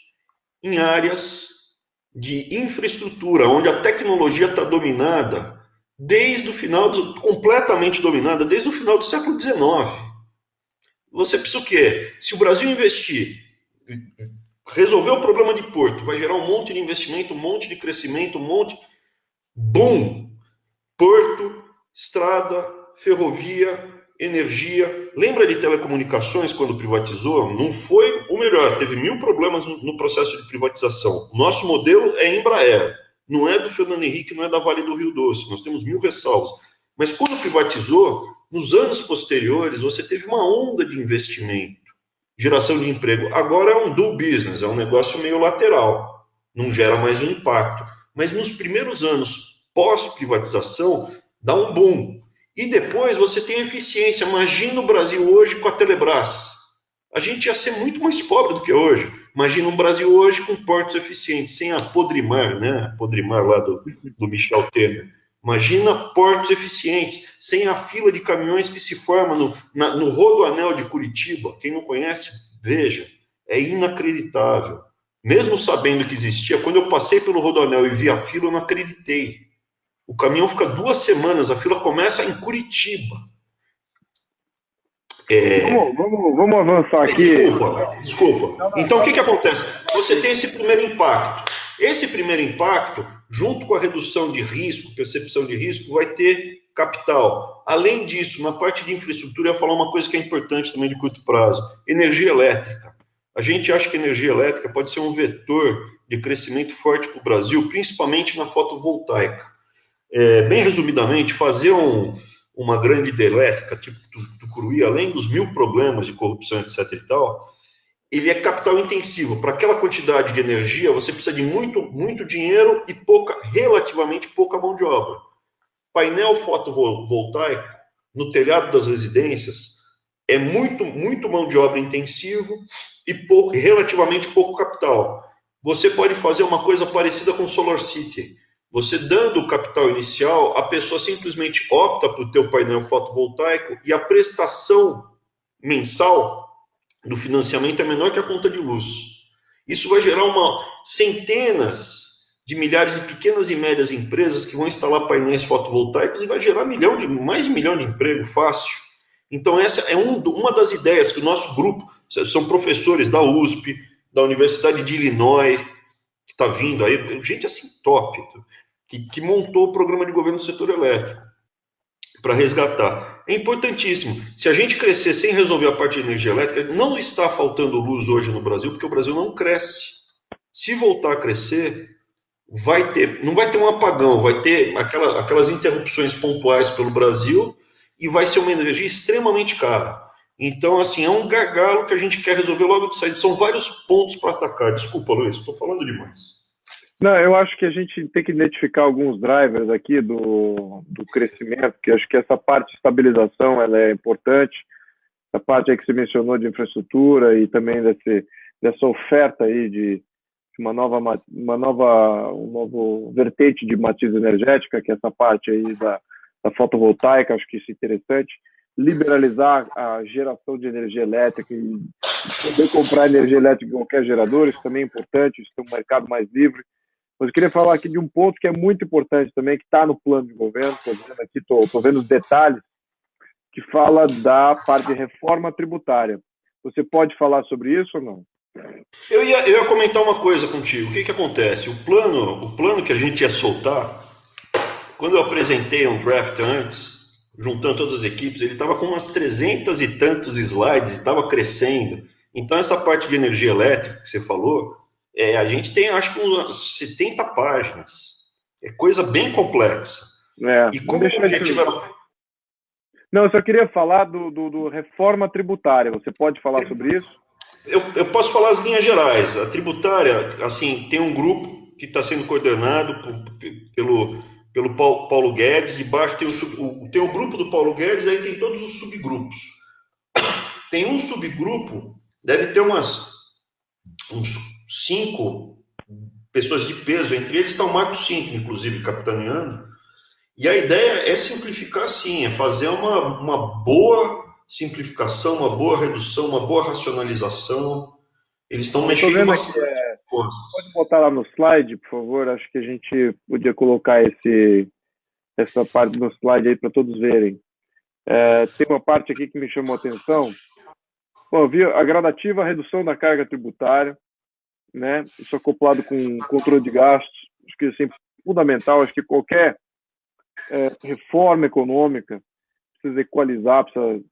em áreas de infraestrutura, onde a tecnologia está dominada desde o final, completamente dominada, desde o final do século XIX. Você precisa o quê? Se o Brasil investir, resolver o problema de Porto, vai gerar um monte de investimento, um monte de crescimento, um monte... Bom! Porto, estrada, ferrovia, energia. Lembra de telecomunicações quando privatizou? Não foi o melhor, teve 1000 problemas no processo de privatização. Nosso modelo é Embraer, não é do Fernando Henrique, não é da Vale do Rio Doce, nós temos 1000 ressalvas. Mas quando privatizou, nos anos posteriores, você teve uma onda de investimento, geração de emprego. Agora é um dual business, é um negócio meio lateral, não gera mais um impacto. Mas nos primeiros anos pós-privatização, dá um boom. E depois você tem eficiência. Imagina o Brasil hoje com a Telebrás. A gente ia ser muito mais pobre do que hoje. Imagina um Brasil hoje com portos eficientes, sem a Podrimar, né? A Podrimar lá do Michel Temer. Imagina portos eficientes, sem a fila de caminhões que se forma no Rodoanel de Curitiba. Quem não conhece, veja, é inacreditável. Mesmo sabendo que existia, quando eu passei pelo Rodoanel e vi a fila, eu não acreditei. O caminhão fica 2 semanas, a fila começa em Curitiba. Vamos avançar aqui. Desculpa. Então, o que acontece? Você tem esse primeiro impacto. Esse primeiro impacto, junto com a redução de risco, percepção de risco, vai ter capital. Além disso, na parte de infraestrutura, eu ia falar uma coisa que é importante também de curto prazo: energia elétrica. A gente acha que a energia elétrica pode ser um vetor de crescimento forte para o Brasil, principalmente na fotovoltaica. Bem resumidamente, fazer uma grande hidrelétrica, tipo Tucuruí, além dos 1000 problemas de corrupção, etc. e tal, ele é capital intensivo. Para aquela quantidade de energia, você precisa de muito dinheiro e relativamente pouca mão de obra. Painel fotovoltaico no telhado das residências é muito mão de obra intensivo e relativamente pouco capital. Você pode fazer uma coisa parecida com Solar City. Você dando o capital inicial, a pessoa simplesmente opta por ter o painel fotovoltaico e a prestação mensal do financiamento é menor que a conta de luz. Isso vai gerar centenas de milhares de pequenas e médias empresas que vão instalar painéis fotovoltaicos e vai gerar mais de 1 milhão de emprego fácil. Então, essa é uma das ideias que o nosso grupo, são professores da USP, da Universidade de Illinois, que está vindo aí, gente assim top, que montou o programa de governo do setor elétrico para resgatar. É importantíssimo. Se a gente crescer sem resolver a parte de energia elétrica, não está faltando luz hoje no Brasil, porque o Brasil não cresce. Se voltar a crescer, não vai ter um apagão, vai ter aquelas interrupções pontuais pelo Brasil e vai ser uma energia extremamente cara. Então, assim, é um gargalo que a gente quer resolver logo de saída. São vários pontos para atacar. Desculpa, Luiz, estou falando demais. Não, eu acho que a gente tem que identificar alguns drivers aqui do crescimento, que acho que essa parte de estabilização ela é importante, essa parte aí que você mencionou de infraestrutura e também dessa oferta aí de um novo vertente de matriz energética, que é essa parte aí da fotovoltaica, acho que isso é interessante. Liberalizar a geração de energia elétrica e poder comprar energia elétrica em qualquer gerador, isso também é importante, isso tem um mercado mais livre. Mas eu queria falar aqui de um ponto que é muito importante também, que está no plano de governo, estou vendo aqui, estou vendo os detalhes, que fala da parte de reforma tributária. Você pode falar sobre isso ou não? Eu ia comentar uma coisa contigo. O que acontece? O plano que a gente ia soltar, quando eu apresentei um draft antes, juntando todas as equipes, ele estava com umas 300 e tantos slides e estava crescendo. Então, essa parte de energia elétrica que você falou, a gente tem, acho que, umas 70 páginas. É coisa bem complexa. E como o objetivo era... Não, eu só queria falar do reforma tributária. Você pode falar sobre isso? Eu posso falar as linhas gerais. A tributária, assim, tem um grupo que está sendo coordenado pelo Paulo Guedes. Debaixo tem o grupo do Paulo Guedes, aí tem todos os subgrupos. Tem um subgrupo, deve ter uns 5 pessoas de peso. Entre eles está o Marco Cinto, inclusive, capitaneando. E a ideia é simplificar, sim, é fazer uma boa simplificação, uma boa redução, uma boa racionalização. Eles estão mexendo bastante. Pode botar lá no slide, por favor? Acho que a gente podia colocar essa parte no slide aí para todos verem. Tem uma parte aqui que me chamou a atenção. Bom, eu vi a gradativa redução da carga tributária, né? Isso acoplado com controle de gastos. Acho que isso é fundamental. Acho que qualquer reforma econômica precisa equalizar, precisa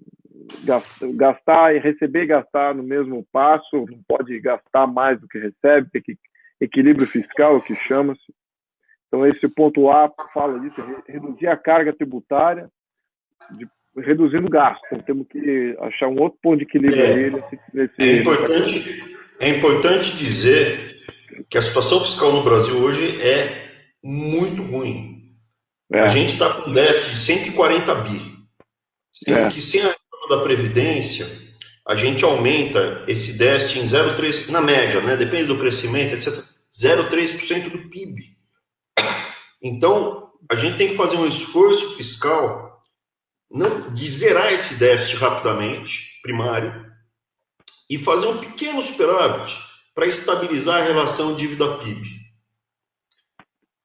gastar e receber e gastar no mesmo passo, não pode gastar mais do que recebe, tem que equilíbrio fiscal, o que chama-se. Então, esse ponto A fala disso, reduzir a carga tributária, reduzindo o gasto. Então, temos que achar um outro ponto de equilíbrio aí. É importante dizer que a situação fiscal no Brasil hoje é muito ruim. A gente está com um déficit de 140 bi. Sendo que sem a reforma da Previdência, a gente aumenta esse déficit em 0,3%, na média, né? Depende do crescimento, etc., 0,3% do PIB. Então, a gente tem que fazer um esforço fiscal de zerar esse déficit rapidamente, primário, e fazer um pequeno superávit para estabilizar a relação dívida-PIB.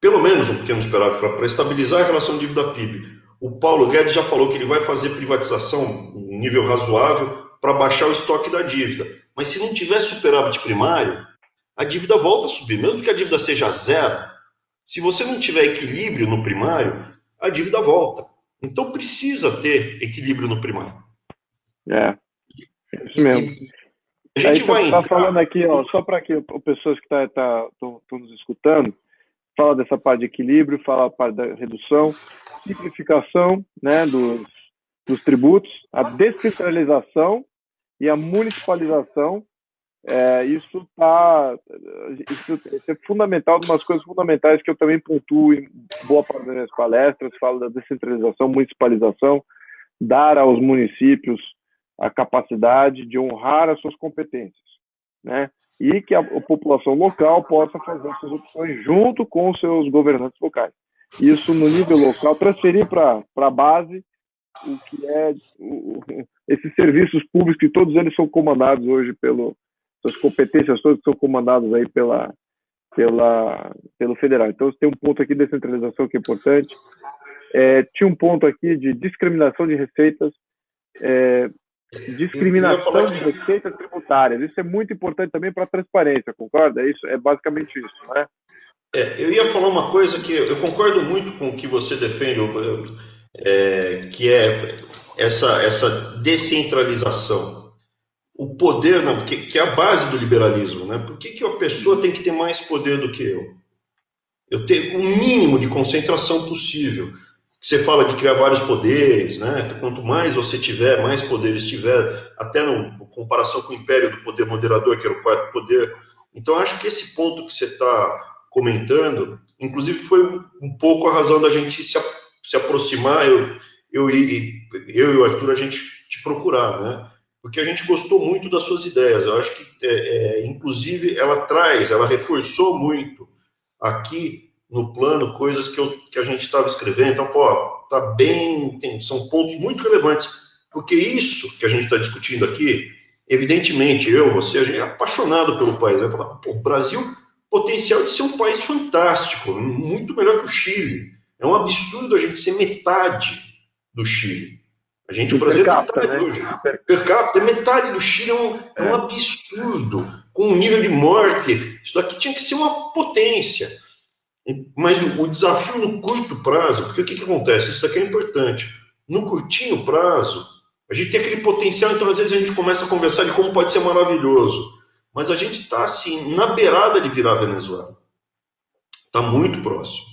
Pelo menos um pequeno superávit para estabilizar a relação dívida-PIB. O Paulo Guedes já falou que ele vai fazer privatização em nível razoável para baixar o estoque da dívida. Mas se não tiver superávit primário, a dívida volta a subir. Mesmo que a dívida seja zero, se você não tiver equilíbrio no primário, a dívida volta. Então precisa ter equilíbrio no primário. Isso mesmo. A gente vai entrar... falando aqui, ó, só para que pessoas que estão nos escutando, fala dessa parte de equilíbrio, fala a parte da redução, simplificação, né, dos tributos, a descentralização e a municipalização. Isso é fundamental, umas coisas fundamentais que eu também pontuo em boa parte das minhas palestras, falo da descentralização, municipalização, dar aos municípios a capacidade de honrar as suas competências, né? E que a população local possa fazer as suas opções junto com os seus governantes locais. Isso no nível local, transferir para a base o que é esses serviços públicos, que todos eles são comandados hoje suas competências todas são comandadas aí pelo federal. Então, tem um ponto aqui de descentralização que é importante. Tinha um ponto aqui de discriminação de receitas, discriminação de receitas tributárias. Isso é muito importante também para a transparência, concorda? É basicamente isso, não é? Eu ia falar uma coisa que eu concordo muito com o que você defende, que é essa descentralização. O poder, que é a base do liberalismo, né? Por que a pessoa tem que ter mais poder do que eu? Eu tenho um mínimo de concentração possível. Você fala de criar vários poderes, né? Quanto mais você tiver, mais poderes tiver, até na comparação com o império do poder moderador, que era o quarto poder. Então, acho que esse ponto que você está comentando, inclusive foi um pouco a razão da gente se aproximar, eu e o Arthur, a gente te procurar, né? Porque a gente gostou muito das suas ideias. Eu acho que, inclusive, ela reforçou muito aqui no plano coisas que a gente estava escrevendo. Então, tá bem, são pontos muito relevantes, porque isso que a gente está discutindo aqui, evidentemente, você, a gente é apaixonado pelo país. Vai falar, o Brasil, potencial de ser um país fantástico, muito melhor que o Chile. É um absurdo a gente ser metade do Chile. O Brasil é metade hoje. Per capita, metade do Chile é um absurdo, com um nível de morte. Isso daqui tinha que ser uma potência. Mas o desafio no curto prazo, porque o que acontece? Isso daqui é importante. No curtinho prazo, a gente tem aquele potencial, então às vezes a gente começa a conversar de como pode ser maravilhoso. Mas a gente está, assim, na beirada de virar a Venezuela. Está muito próximo.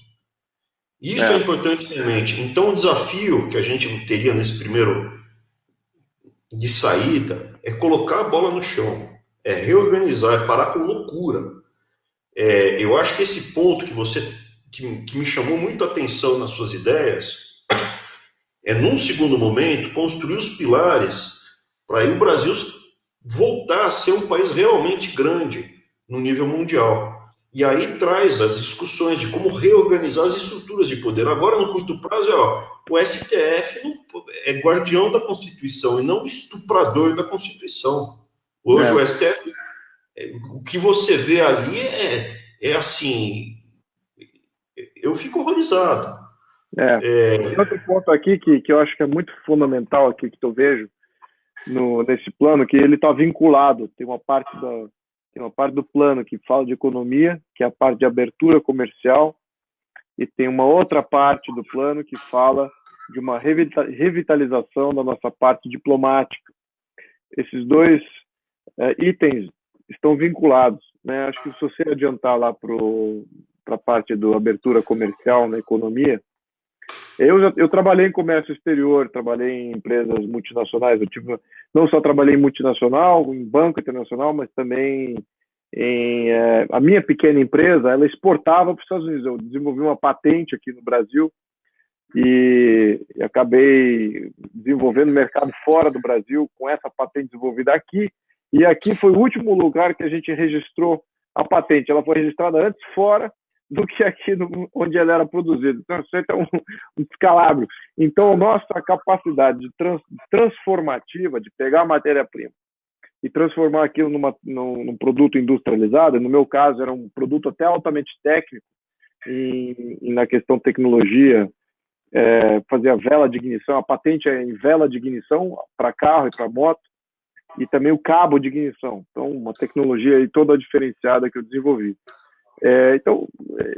Isso é importante ter em mente. Então, o desafio que a gente teria nesse primeiro de saída é colocar a bola no chão, é reorganizar, é parar com loucura. Eu acho que esse ponto que me chamou muito a atenção nas suas ideias é, num segundo momento, construir os pilares para aí o Brasil voltar a ser um país realmente grande no nível mundial. E aí traz as discussões de como reorganizar as estruturas de poder. Agora, no curto prazo, o STF é guardião da Constituição e não estuprador da Constituição. Hoje, o STF, o que você vê ali é assim, eu fico horrorizado. Tem outro ponto aqui que eu acho que é muito fundamental aqui, que eu vejo nesse plano, que ele está vinculado. Tem uma parte do plano que fala de economia, que é a parte de abertura comercial, e tem uma outra parte do plano que fala de uma revitalização da nossa parte diplomática. Esses dois itens estão vinculados, né? Acho que se você adiantar lá para a parte da abertura comercial na economia, eu trabalhei em comércio exterior, trabalhei em empresas multinacionais. Não só trabalhei em multinacional, em banco internacional, mas também a minha pequena empresa, ela exportava para os Estados Unidos. Eu desenvolvi uma patente aqui no Brasil e acabei desenvolvendo mercado fora do Brasil com essa patente desenvolvida aqui. E aqui foi o último lugar que a gente registrou a patente. Ela foi registrada antes fora do que aqui onde ela era produzida. Então, isso é um descalabro. Então, nossa capacidade de transformativa, de pegar a matéria-prima e transformar aquilo num produto industrializado, no meu caso, era um produto até altamente técnico, na questão de tecnologia, fazer a vela de ignição, a patente é em vela de ignição para carro e para moto, e também o cabo de ignição. Então, uma tecnologia aí toda diferenciada que eu desenvolvi. Então,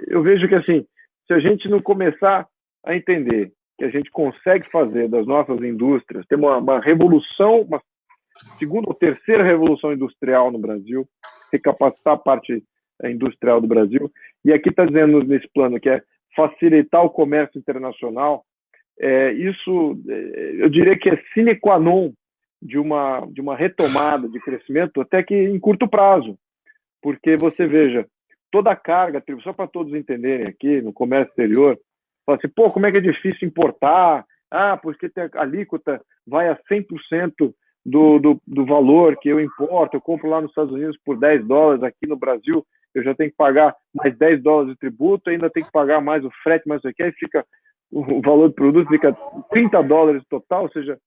eu vejo que, assim, se a gente não começar a entender que a gente consegue fazer das nossas indústrias, ter uma revolução, uma segunda ou terceira revolução industrial no Brasil, recapacitar a parte industrial do Brasil, e aqui está dizendo nesse plano que é facilitar o comércio internacional, isso eu diria que é sine qua non de uma retomada de crescimento, até que em curto prazo, porque você veja, toda a carga, só para todos entenderem aqui, no comércio exterior, fala assim, como é que é difícil importar? Porque a alíquota vai a 100% do valor que eu importo, eu compro lá nos Estados Unidos por $10, aqui no Brasil eu já tenho que pagar mais $10 de tributo, ainda tenho que pagar mais o frete, mais o que, aí fica o valor do produto fica $30 total, ou seja,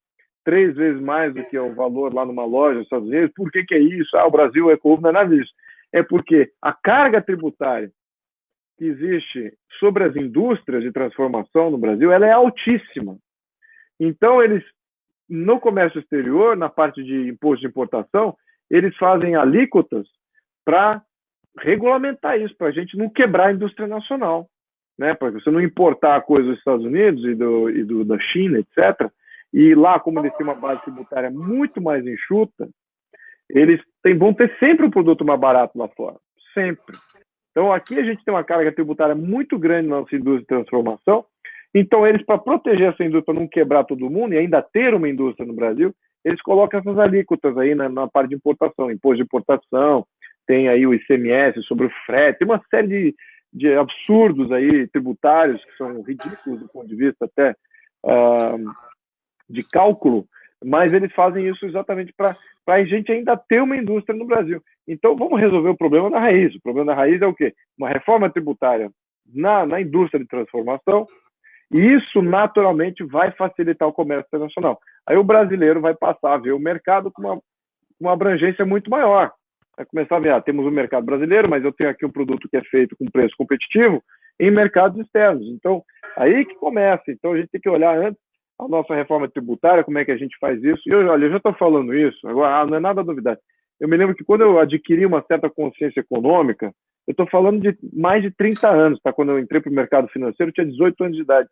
3 vezes mais do que o valor lá numa loja nos Estados Unidos. Por que é isso? O Brasil é corrupto, não é nada disso. É porque a carga tributária que existe sobre as indústrias de transformação no Brasil, ela é altíssima. Então, eles, no comércio exterior, na parte de imposto de importação, eles fazem alíquotas para regulamentar isso, para a gente não quebrar a indústria nacional, né? Para você não importar coisas dos Estados Unidos da China, etc. E lá, como eles têm uma base tributária muito mais enxuta, eles vão ter sempre um produto mais barato lá fora, sempre. Então, aqui a gente tem uma carga tributária muito grande na nossa indústria de transformação. Então, eles, para proteger essa indústria, para não quebrar todo mundo e ainda ter uma indústria no Brasil, eles colocam essas alíquotas aí na parte de importação, imposto de importação, tem aí o ICMS sobre o frete, tem uma série de absurdos aí tributários que são ridículos do ponto de vista até de cálculo, mas eles fazem isso exatamente para a gente ainda ter uma indústria no Brasil. Então, vamos resolver o problema da raiz. O problema da raiz é o quê? Uma reforma tributária na indústria de transformação, e isso, naturalmente, vai facilitar o comércio internacional. Aí o brasileiro vai passar a ver o mercado com uma abrangência muito maior. Vai começar a ver, temos o mercado brasileiro, mas eu tenho aqui um produto que é feito com preço competitivo em mercados externos. Então, aí que começa. Então, a gente tem que olhar antes a nossa reforma tributária, como é que a gente faz isso. E eu já estou falando isso, agora não é nada novidade. Eu me lembro que quando eu adquiri uma certa consciência econômica, eu estou falando de mais de 30 anos, tá? Quando eu entrei para o mercado financeiro, eu tinha 18 anos de idade.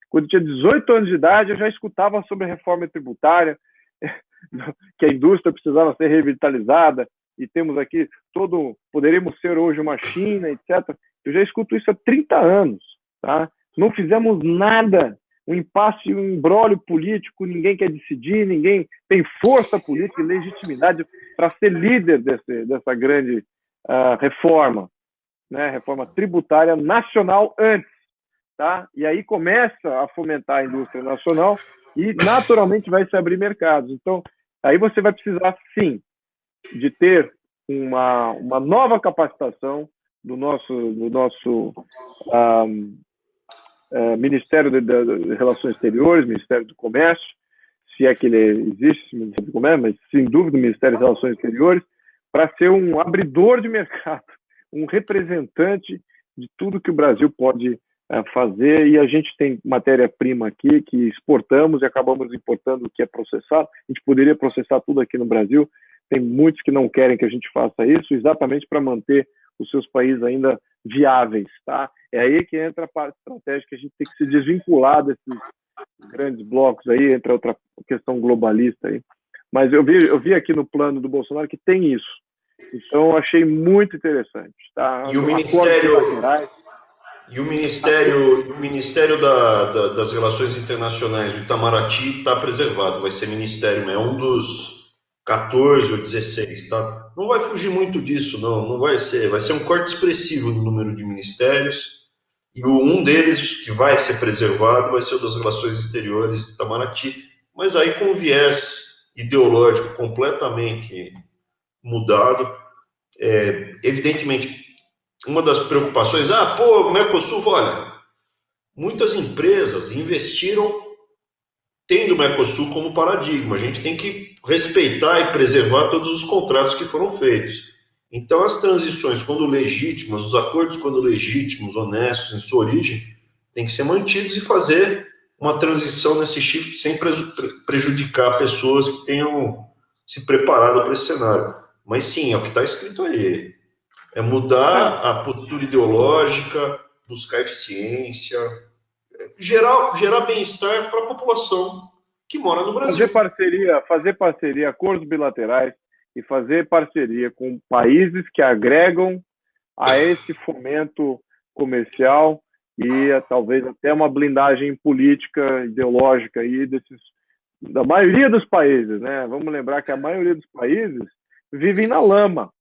Quando eu tinha 18 anos de idade, eu já escutava sobre a reforma tributária, que a indústria precisava ser revitalizada, e temos aqui poderíamos ser hoje uma China, etc. Eu já escuto isso há 30 anos, tá? Não fizemos nada, um impasse, um imbróglio político, ninguém quer decidir, ninguém tem força política e legitimidade para ser líder dessa grande reforma, né? Reforma tributária nacional antes, tá? E aí começa a fomentar a indústria nacional e naturalmente vai se abrir mercados. Então, aí você vai precisar, sim, de ter uma nova capacitação do nosso Ministério de Relações Exteriores, Ministério do Comércio, se é que ele existe, Ministério do Comércio, mas sem dúvida o Ministério das Relações Exteriores, para ser um abridor de mercado, um representante de tudo que o Brasil pode fazer, e a gente tem matéria-prima aqui que exportamos e acabamos importando o que é processado. A gente poderia processar tudo aqui no Brasil, tem muitos que não querem que a gente faça isso, exatamente para manter os seus países ainda viáveis, tá? É aí que entra a parte estratégica, que a gente tem que se desvincular desses grandes blocos aí, entre outra questão globalista aí. Mas eu vi aqui no plano do Bolsonaro que tem isso. Então, eu achei muito interessante, tá? E o Ministério das Relações Internacionais, o Itamaraty, está preservado, vai ser ministério, é um dos 14 ou 16, tá? Não vai fugir muito disso, não vai ser um corte expressivo no número de ministérios, e um deles que vai ser preservado vai ser o das Relações Exteriores, Itamaraty, mas aí com um viés ideológico completamente mudado. Evidentemente, uma das preocupações, o Mercosul, olha, muitas empresas investiram tendo o Mercosul como paradigma. A gente tem que respeitar e preservar todos os contratos que foram feitos. Então, as transições, quando legítimas, os acordos, quando legítimos, honestos, em sua origem, têm que ser mantidos e fazer uma transição nesse shift sem prejudicar pessoas que tenham se preparado para esse cenário. Mas sim, é o que está escrito aí. É mudar a postura ideológica, buscar eficiência, gerar bem-estar para a população que mora no Brasil. Fazer parceria, acordos bilaterais e fazer parceria com países que agregam a esse fomento comercial e talvez até uma blindagem política, ideológica aí da maioria dos países, né? Vamos lembrar que a maioria dos países vivem na lama,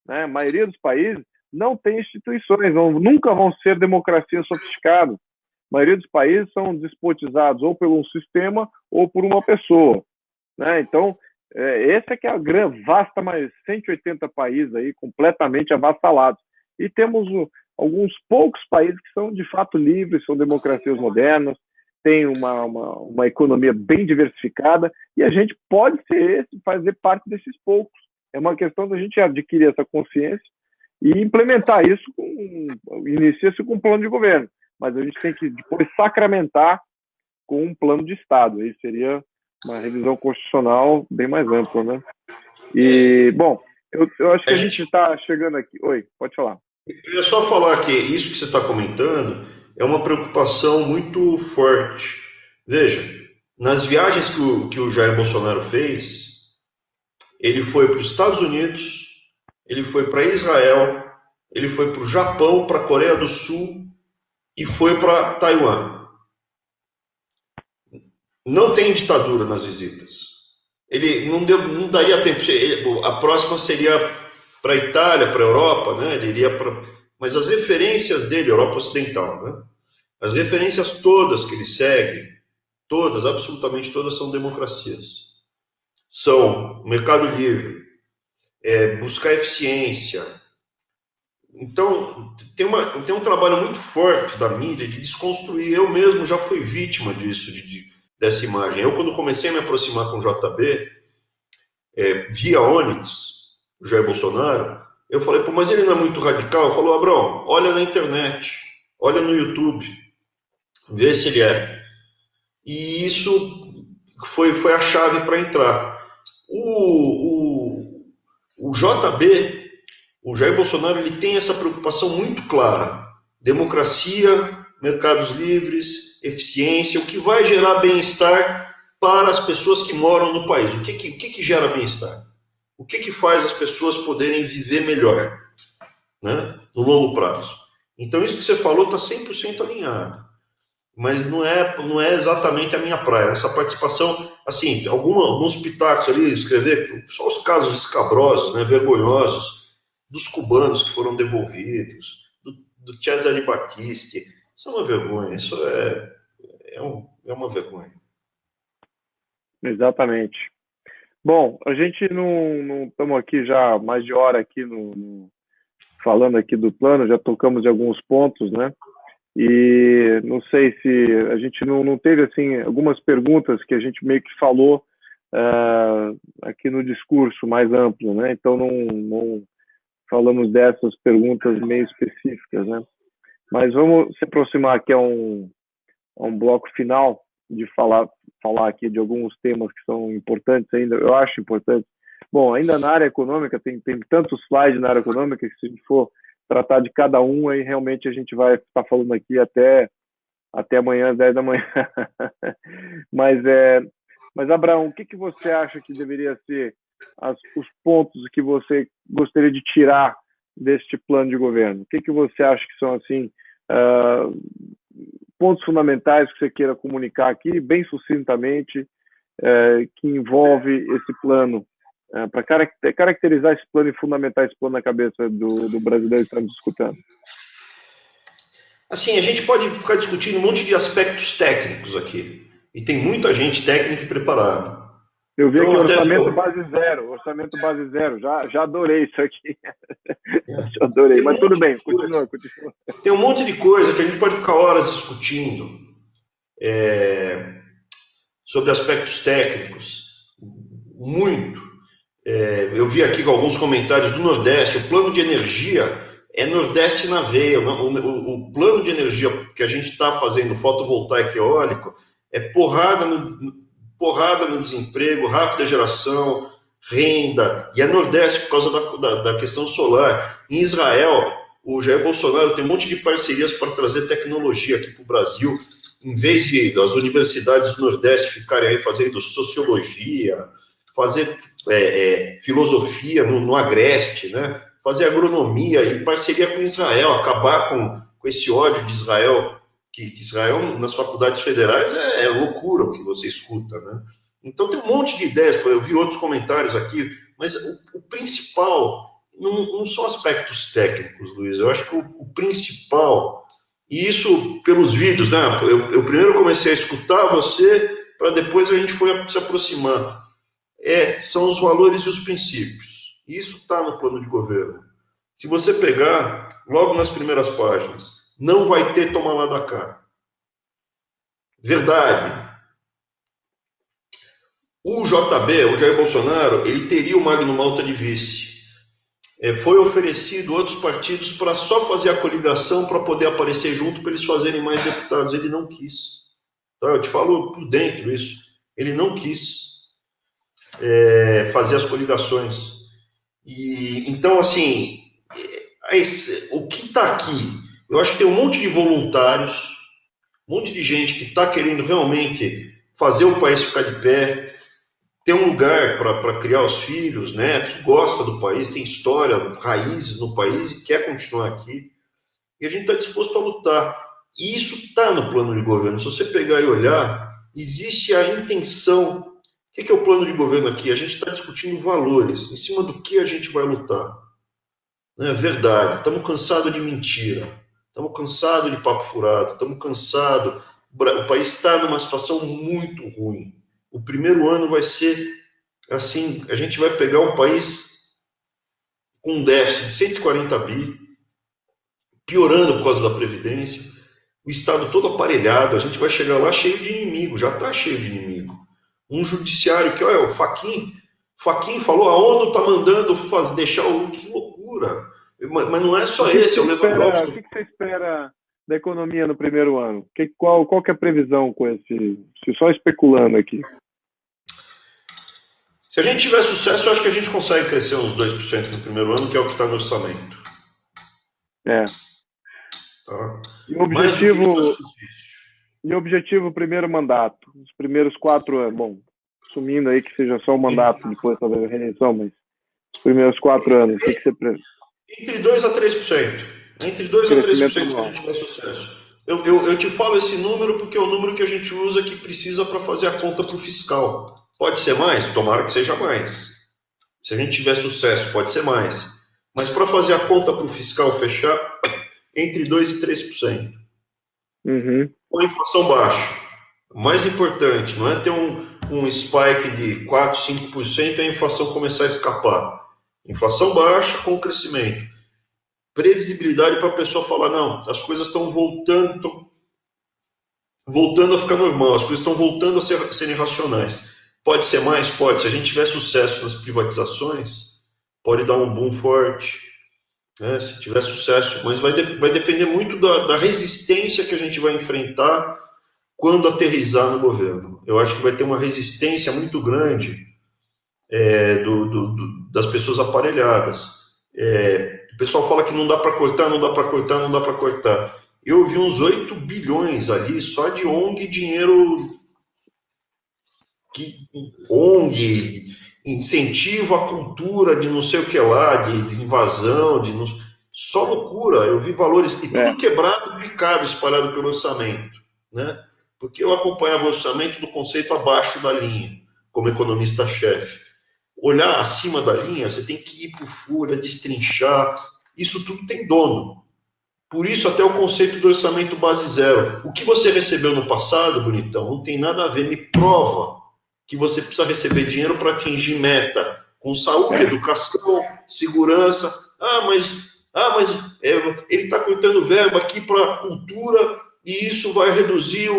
né? A maioria dos países não tem instituições, nunca vão ser democracias sofisticadas. A maioria dos países são despotizados ou por um sistema ou por uma pessoa, né? Então, essa é que é a grande, vasta, mais 180 países aí completamente avassalados. E temos alguns poucos países que são de fato livres, são democracias modernas, tem uma economia bem diversificada e a gente pode fazer parte desses poucos. É uma questão da gente adquirir essa consciência e implementar isso, inicia-se com um plano de governo, mas a gente tem que depois sacramentar com um plano de Estado. Aí seria uma revisão constitucional bem mais ampla, né? E, bom, eu acho que a gente está chegando aqui. Oi, pode falar. Eu ia só falar que isso que você está comentando é uma preocupação muito forte. Veja, nas viagens que o Jair Bolsonaro fez, ele foi para os Estados Unidos, ele foi para Israel, ele foi para o Japão, para a Coreia do Sul e foi para Taiwan. Não tem ditadura nas visitas. Ele não daria tempo. A próxima seria para a Itália, para a Europa, né? Ele iria para. Mas as referências dele, Europa Ocidental, né? As referências todas que ele segue, todas, absolutamente todas, são democracias. São mercado livre, buscar eficiência. Então, tem um trabalho muito forte da mídia de desconstruir. Eu mesmo já fui vítima disso, dessa imagem. Eu, quando comecei a me aproximar com o JB, via Onyx, o Jair Bolsonaro, eu falei, pô, mas ele não é muito radical? Eu falei, Abrão, olha na internet, olha no YouTube, vê se ele é. E isso foi a chave para entrar. O JB, o Jair Bolsonaro, ele tem essa preocupação muito clara. Democracia, mercados livres, eficiência, o que vai gerar bem-estar para as pessoas que moram no país. O que gera bem-estar? O que faz as pessoas poderem viver melhor, né, no longo prazo? Então, isso que você falou está 100% alinhado. Mas não é exatamente a minha praia. Essa participação, assim, alguns pitacos ali, escrever só os casos escabrosos, né, vergonhosos, dos cubanos que foram devolvidos, do Cesare Battisti. Isso é uma vergonha, isso é uma vergonha. Exatamente. Bom, a gente não estamos aqui já há mais de hora aqui falando aqui do plano, já tocamos em alguns pontos, né? E não sei se a gente não teve, assim, algumas perguntas que a gente meio que falou aqui no discurso mais amplo, né? Então não falamos dessas perguntas meio específicas, né? Mas vamos se aproximar aqui a um bloco final de falar aqui de alguns temas que são importantes ainda, eu acho importantes. Bom, ainda na área econômica, tem tantos slides na área econômica que se a gente for tratar de cada um, aí realmente a gente vai estar falando aqui até amanhã, às 10 da manhã. Mas Abraão, o que você acha que deveria ser os pontos que você gostaria de tirar deste plano de governo? O que você acha que são, assim, pontos fundamentais que você queira comunicar aqui, bem sucintamente, que envolve esse plano, para caracterizar esse plano e fundamentar esse plano na cabeça do brasileiro que estamos escutando? Assim, a gente pode ficar discutindo um monte de aspectos técnicos aqui. E tem muita gente técnica e preparada. Eu vi aqui orçamento base zero. Já adorei isso aqui. Já adorei, mas tudo bem, continua. Tem um monte de coisa que a gente pode ficar horas discutindo sobre aspectos técnicos. Muito. Eu vi aqui alguns comentários do Nordeste. O plano de energia é Nordeste na veia. O plano de energia que a gente está fazendo, fotovoltaico e eólico, é porrada no desemprego, rápida geração, renda, e é Nordeste por causa da questão solar. Em Israel, o Jair Bolsonaro tem um monte de parcerias para trazer tecnologia aqui para o Brasil, em vez de as universidades do Nordeste ficarem aí fazendo sociologia, fazer filosofia no Agreste, né? Fazer agronomia e parceria com Israel, acabar com esse ódio de Israel, que Israel, nas faculdades federais, é loucura o que você escuta, né? Então tem um monte de ideias, eu vi outros comentários aqui, mas o principal não são aspectos técnicos, Luiz. Eu acho que o principal, e isso pelos vídeos, né? Eu primeiro comecei a escutar você, para depois a gente foi se aproximar. São os valores e os princípios. Isso está no plano de governo. Se você pegar, logo nas primeiras páginas, não vai ter toma lá da cá. Verdade. O JB, o Jair Bolsonaro, ele teria o Magno Malta de vice. Foi oferecido outros partidos para só fazer a coligação para poder aparecer junto para eles fazerem mais deputados. Ele não quis. Tá? Eu te falo por dentro isso. Ele não quis fazer as coligações. E então, assim, o que está aqui? Eu acho que tem um monte de voluntários, um monte de gente que está querendo realmente fazer o país ficar de pé, ter um lugar para criar os filhos, netos, gosta do país, tem história, raízes no país e quer continuar aqui. E a gente está disposto a lutar. E isso está no plano de governo. Se você pegar e olhar, existe a intenção. O que é o plano de governo aqui? A gente está discutindo valores, em cima do que a gente vai lutar. É verdade, estamos cansados de mentira, estamos cansados de papo furado, estamos cansados. O país está numa situação muito ruim. O primeiro ano vai ser assim, a gente vai pegar um país com um déficit de 140 bi, piorando por causa da Previdência, o Estado todo aparelhado, a gente vai chegar lá cheio de inimigo, já está cheio de inimigo. Um judiciário que, olha, o Fachin falou, a ONU está mandando deixar o... Que loucura! Mas não é só esse, é o Lewandowski. O que você espera da economia no primeiro ano? Qual que é a previsão com esse... Só especulando aqui. Se a gente tiver sucesso, eu acho que a gente consegue crescer uns 2% no primeiro ano, que é o que está no orçamento. Tá? E o objetivo primeiro mandato? Os primeiros 4 anos, bom, assumindo aí que seja só um mandato, depois talvez a reeleição, mas os primeiros 4 anos, o que você prevê? Entre 2% a 3%. Entre 2% a 3% se a gente tiver sucesso. Eu te falo esse número porque é o número que a gente usa que precisa para fazer a conta para o fiscal. Pode ser mais? Tomara que seja mais. Se a gente tiver sucesso, pode ser mais. Mas para fazer a conta para o fiscal fechar, entre 2% e 3%. Com a inflação baixa. O mais importante, não é ter um spike de 4%, 5% e a inflação começar a escapar. Inflação baixa com crescimento. Previsibilidade para a pessoa falar, não, as coisas estão voltando a ficar normal, as coisas estão voltando a serem racionais. Pode ser mais? Pode. Se a gente tiver sucesso nas privatizações, pode dar um boom forte. Né? Se tiver sucesso, mas vai depender muito da resistência que a gente vai enfrentar quando aterrissar no governo. Eu acho que vai ter uma resistência muito grande das pessoas aparelhadas. O pessoal fala que não dá para cortar, não dá para cortar, não dá para cortar. Eu vi uns 8 bilhões ali só de ONG, dinheiro ONG, incentivo à cultura de não sei o que lá, de invasão, só loucura. Eu vi valores, e tudo quebrado, picado, espalhado pelo orçamento. Né? Porque eu acompanhava o orçamento do conceito abaixo da linha, como economista-chefe. Olhar acima da linha, você tem que ir para o Folha, destrinchar. Isso tudo tem dono. Por isso, até o conceito do orçamento base zero. O que você recebeu no passado, bonitão, não tem nada a ver. Me prova que você precisa receber dinheiro para atingir meta. Com saúde, educação, segurança. Mas ele está cortando verba aqui para cultura e isso vai reduzir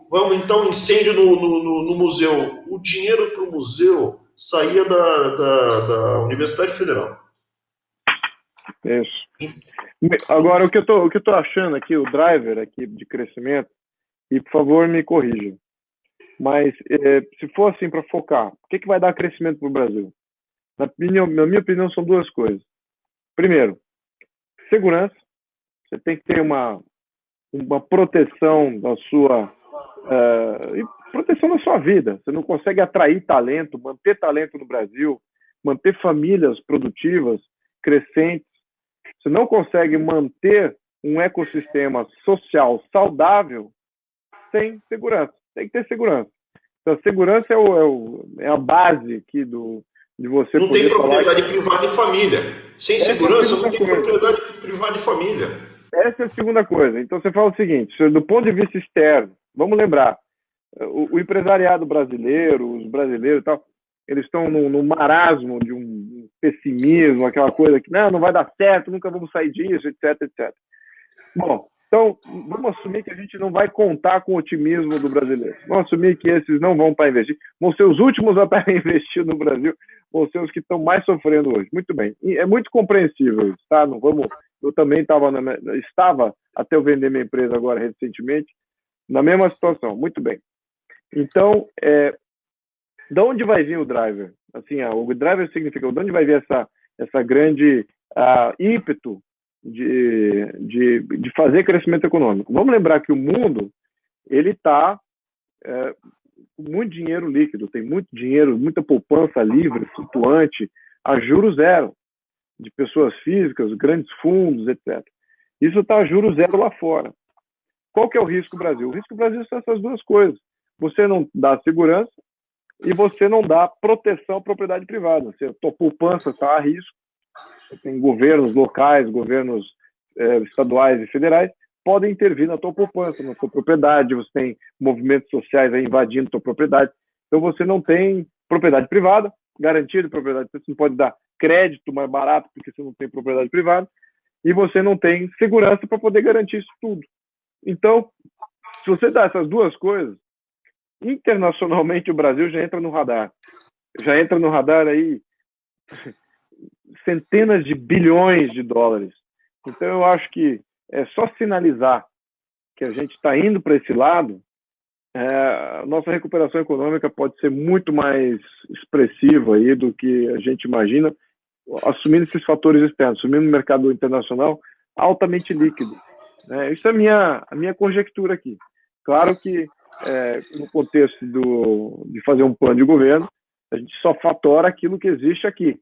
vai aumentar o incêndio no museu. O dinheiro para o museu saía da Universidade Federal. Isso. Agora, o que eu tô achando aqui, o driver aqui de crescimento, e por favor me corrija, mas se for assim para focar, o que vai dar crescimento para o Brasil? Na minha opinião, são 2 coisas. Primeiro, segurança. Você tem que ter uma proteção da sua proteção da sua vida. Você não consegue atrair talento, manter talento no Brasil, manter famílias produtivas, crescentes. Você não consegue manter um ecossistema social saudável sem segurança. Tem que ter segurança. Então, a segurança é a base aqui de você não poder tem propriedade falar privada e família. Sem segurança, não tem propriedade privada e família. Essa é a segunda coisa. Então, você fala o seguinte, do ponto de vista externo, vamos lembrar, o empresariado brasileiro, os brasileiros e tal, eles estão no marasmo de um pessimismo, aquela coisa que não vai dar certo, nunca vamos sair disso, etc, etc. Bom, Então, vamos assumir que a gente não vai contar com o otimismo do brasileiro. Vamos assumir que esses não vão para investir. Vão ser os últimos a estar investindo no Brasil, vão ser os que estão mais sofrendo hoje. Muito bem. E é muito compreensível isso, tá? Não vamos... Eu também estava, até eu vender minha empresa agora recentemente, na mesma situação. Muito bem. Então, de onde vai vir o driver? Assim, o driver significa de onde vai vir essa grande ímpeto de fazer crescimento econômico. Vamos lembrar que o mundo ele está com muito dinheiro líquido, tem muito dinheiro, muita poupança livre, flutuante, a juros zero, de pessoas físicas, grandes fundos, etc. Isso está a juros zero lá fora. Qual que é o risco do Brasil? O risco do Brasil são essas duas coisas. Você não dá segurança e você não dá proteção à propriedade privada. A tua poupança está a risco. Você tem governos locais, governos estaduais e federais, podem intervir na tua poupança, na tua propriedade. Você tem movimentos sociais aí invadindo a tua propriedade. Então você não tem propriedade privada, garantia de propriedade. Você não pode dar crédito mais barato porque você não tem propriedade privada. E você não tem segurança para poder garantir isso tudo. Então, se você dá essas duas coisas, internacionalmente o Brasil já entra no radar. Já entra no radar aí centenas de bilhões de dólares. Então eu acho que é só sinalizar que a gente está indo para esse lado, a nossa recuperação econômica pode ser muito mais expressiva aí do que a gente imagina, assumindo esses fatores externos, assumindo um mercado internacional altamente líquido. Isso é a minha conjectura aqui. Claro que no contexto de fazer um plano de governo, a gente só fatora aquilo que existe aqui,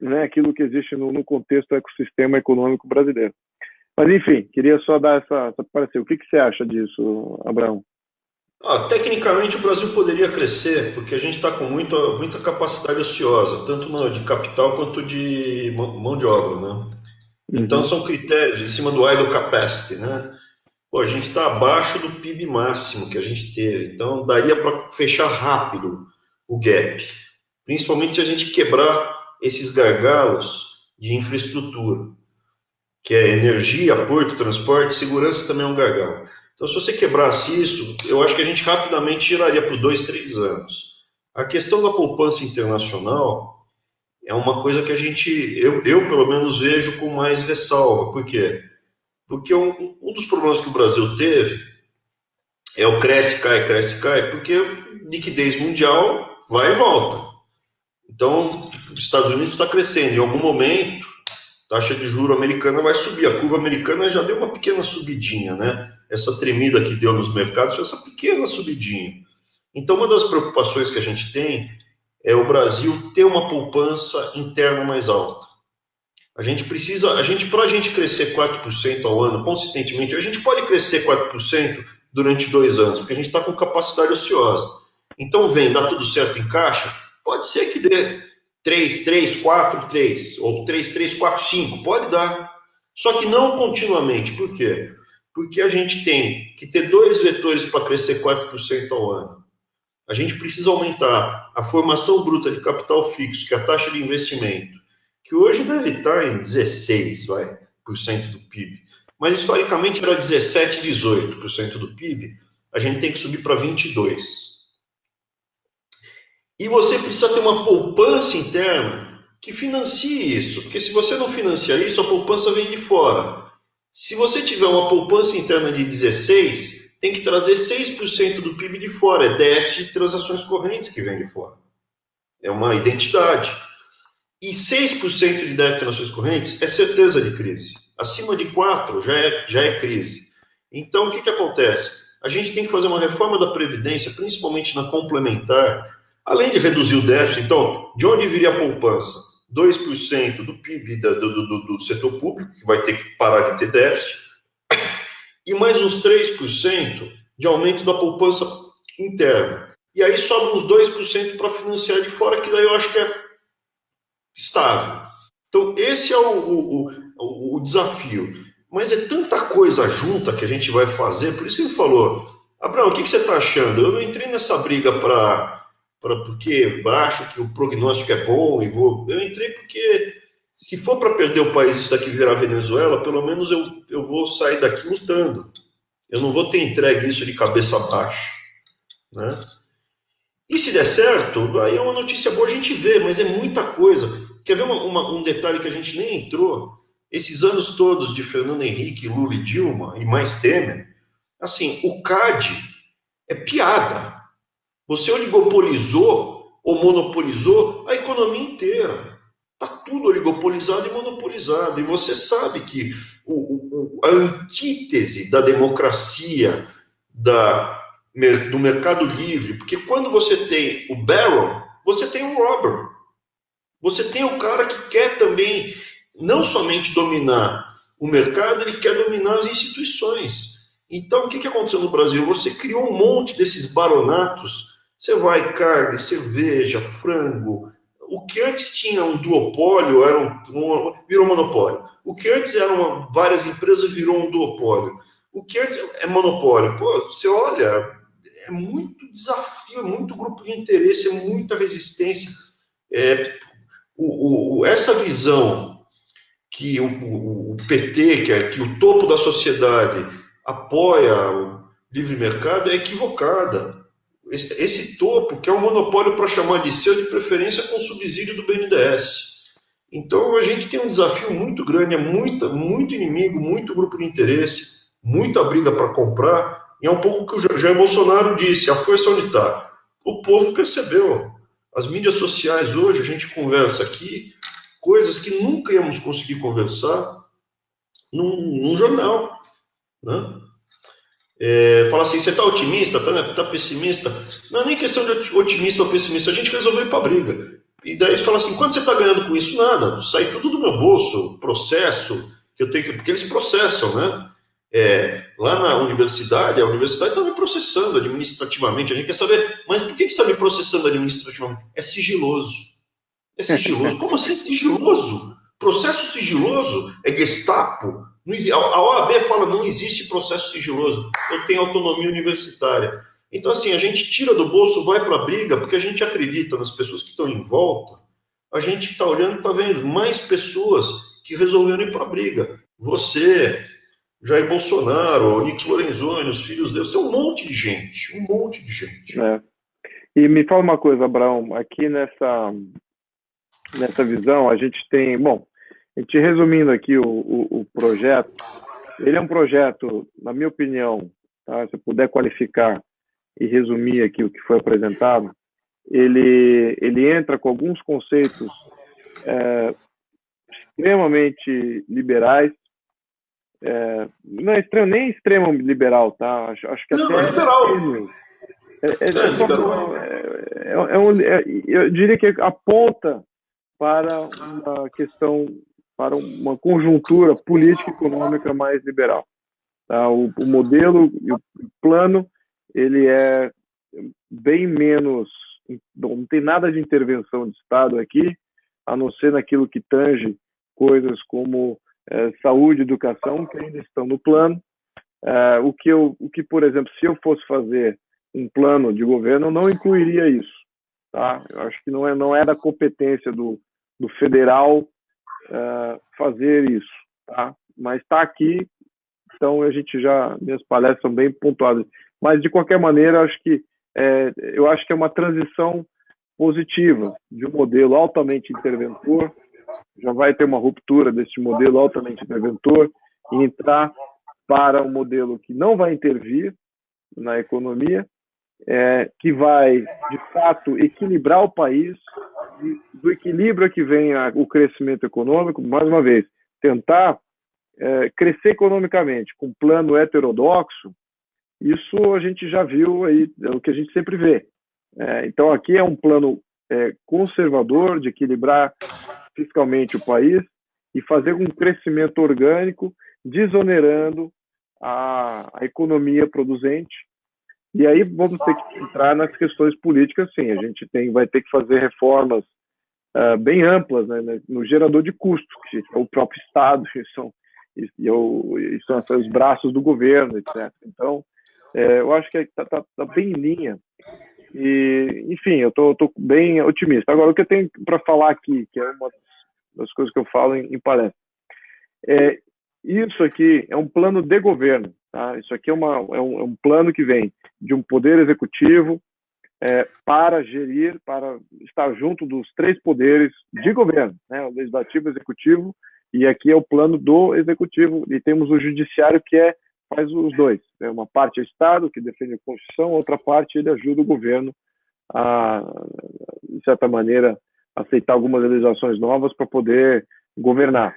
né? Aquilo que existe no contexto do ecossistema econômico brasileiro. Mas, enfim, queria só dar essa parecer. O que você acha disso, Abraão? Tecnicamente, o Brasil poderia crescer, porque a gente está com muita capacidade ociosa, tanto de capital quanto de mão de obra, né? Então, são critérios em cima do idle capacity, né? Pô, a gente está abaixo do PIB máximo que a gente teve, então daria para fechar rápido o gap, principalmente se a gente quebrar esses gargalos de infraestrutura, que é energia, porto, transporte, segurança também é um gargalo. Então, se você quebrasse isso, eu acho que a gente rapidamente giraria por 2, 3 anos. A questão da poupança internacional é uma coisa que eu pelo menos vejo com mais ressalva. Por quê? Porque um dos problemas que o Brasil teve é o cresce, cai, porque liquidez mundial vai e volta. Então, os Estados Unidos está crescendo. Em algum momento, a taxa de juros americana vai subir. A curva americana já deu uma pequena subidinha, né? Essa tremida que deu nos mercados foi essa pequena subidinha. Então, uma das preocupações que a gente tem é o Brasil ter uma poupança interna mais alta. Para a gente crescer 4% ao ano consistentemente, a gente pode crescer 4% durante 2 anos, porque a gente está com capacidade ociosa. Então, dá tudo certo em caixa, pode ser que dê 3, 4, 3, ou 3, 4, 5, pode dar. Só que não continuamente. Por quê? Porque a gente tem que ter 2 vetores para crescer 4% ao ano. A gente precisa aumentar a formação bruta de capital fixo, que é a taxa de investimento, que hoje deve estar em 16% do PIB, mas historicamente era 17%, 18% do PIB, a gente tem que subir para 22%. E você precisa ter uma poupança interna que financie isso, porque se você não financia isso, a poupança vem de fora. Se você tiver uma poupança interna de 16%, tem que trazer 6% do PIB de fora, é déficit de transações correntes que vem de fora. É uma identidade. E 6% de déficit de transações correntes é certeza de crise. Acima de 4% já é crise. Então, o que acontece? A gente tem que fazer uma reforma da Previdência, principalmente na complementar, além de reduzir o déficit. Então, de onde viria a poupança? 2% do PIB do setor público, que vai ter que parar de ter déficit, e mais uns 3% de aumento da poupança interna. E aí sobra uns 2% para financiar de fora, que daí eu acho que é estável. Então, esse é o desafio. Mas é tanta coisa junta que a gente vai fazer, por isso que ele falou, Abraão, o que você está achando? Eu não entrei nessa briga porque acho que o prognóstico é bom, eu entrei porque se for para perder o país e isso daqui virar Venezuela, pelo menos eu vou sair daqui lutando. Eu não vou ter entregue isso de cabeça baixa, né? E se der certo, aí é uma notícia boa a gente vê, mas é muita coisa. Quer ver um detalhe que a gente nem entrou? Esses anos todos de Fernando Henrique, Lula e Dilma, e mais Temer, assim, o CAD é piada. Você oligopolizou ou monopolizou a economia inteira. Está tudo oligopolizado e monopolizado. E você sabe que a antítese da democracia, do mercado livre, porque quando você tem o Barron, você tem o Robber. Você tem o cara que quer também não somente dominar o mercado, ele quer dominar as instituições. Então, o que aconteceu no Brasil? Você criou um monte desses baronatos. Você vai carne, cerveja, frango. O que antes tinha um duopólio virou monopólio. O que antes eram várias empresas virou um duopólio. O que antes é monopólio. Pô, você olha, é muito desafio, muito grupo de interesse, é muita resistência. Essa visão que o PT, que o topo da sociedade apoia o livre mercado, é equivocada. Esse topo quer um monopólio para chamar de seu, de preferência com subsídio do BNDES. Então a gente tem um desafio muito grande, é muito inimigo, muito grupo de interesse, muita briga para comprar, e é um pouco o que o Jair Bolsonaro disse, a força onde está. O povo percebeu. As mídias sociais hoje, a gente conversa aqui, coisas que nunca íamos conseguir conversar num jornal, né? Fala assim, você está otimista, está pessimista? Não é nem questão de otimista ou pessimista, a gente resolveu ir para a briga. E daí você fala assim, quanto você está ganhando com isso? Nada, sai tudo do meu bolso, processo, que eu tenho que... Porque eles processam, né? Lá na universidade, a universidade está me processando administrativamente, a gente quer saber, mas por que você está me processando administrativamente? É sigiloso. É sigiloso. Como assim sigiloso? Processo sigiloso é Gestapo. A OAB fala não existe processo sigiloso. Eu tenho autonomia universitária. Então, assim, a gente tira do bolso, vai para a briga, porque a gente acredita nas pessoas que estão em volta. A gente está olhando e está vendo mais pessoas que resolveram ir para a briga. Você, Jair Bolsonaro, o Nix Lorenzoni, os filhos deles, tem um monte de gente. Um monte de gente. E me fala uma coisa, Abraão, aqui nessa visão, a gente tem, bom, a gente resumindo aqui o projeto, ele é um projeto, na minha opinião, tá, se eu puder qualificar e resumir aqui o que foi apresentado, ele entra com alguns conceitos extremamente liberais, não é nem extremo liberal, tá? Acho que não, até é liberal. Eu diria que aponta para uma questão, para uma conjuntura política e econômica mais liberal. Tá? O modelo e o plano, ele é bem menos, não tem nada de intervenção de Estado aqui, a não ser naquilo que tange coisas como saúde e educação, que ainda estão no plano. O que, por exemplo, se eu fosse fazer um plano de governo, eu não incluiria isso. Tá? Eu acho que não é da competência do federal fazer isso, tá? Mas está aqui, então minhas palestras são bem pontuadas. Mas de qualquer maneira, eu acho que é uma transição positiva de um modelo altamente interventor, já vai ter uma ruptura desse modelo altamente interventor e entrar para um modelo que não vai intervir na economia, que vai, de fato, equilibrar o país, e do equilíbrio que vem o crescimento econômico, mais uma vez, tentar crescer economicamente com um plano heterodoxo, isso a gente já viu aí, é o que a gente sempre vê. Então, aqui é um plano conservador, de equilibrar fiscalmente o país e fazer um crescimento orgânico, desonerando a economia produzente. E aí vamos ter que entrar nas questões políticas, sim. A gente vai ter que fazer reformas bem amplas, né, no gerador de custo, que é o próprio Estado, são os braços do governo, etc. Então, eu acho que está bem em linha. E, enfim, eu estou bem otimista. Agora, o que eu tenho para falar aqui, que é uma das coisas que eu falo em palestra. Isso aqui é um plano de governo, tá? Isso aqui é um plano que vem de um poder executivo para gerir, para estar junto dos 3 poderes de governo, né? O legislativo, o executivo, e aqui é o plano do executivo, e temos o judiciário que faz os dois. Uma parte é o Estado, que defende a Constituição, outra parte ele ajuda o governo a, de certa maneira, aceitar algumas legislações novas para poder governar.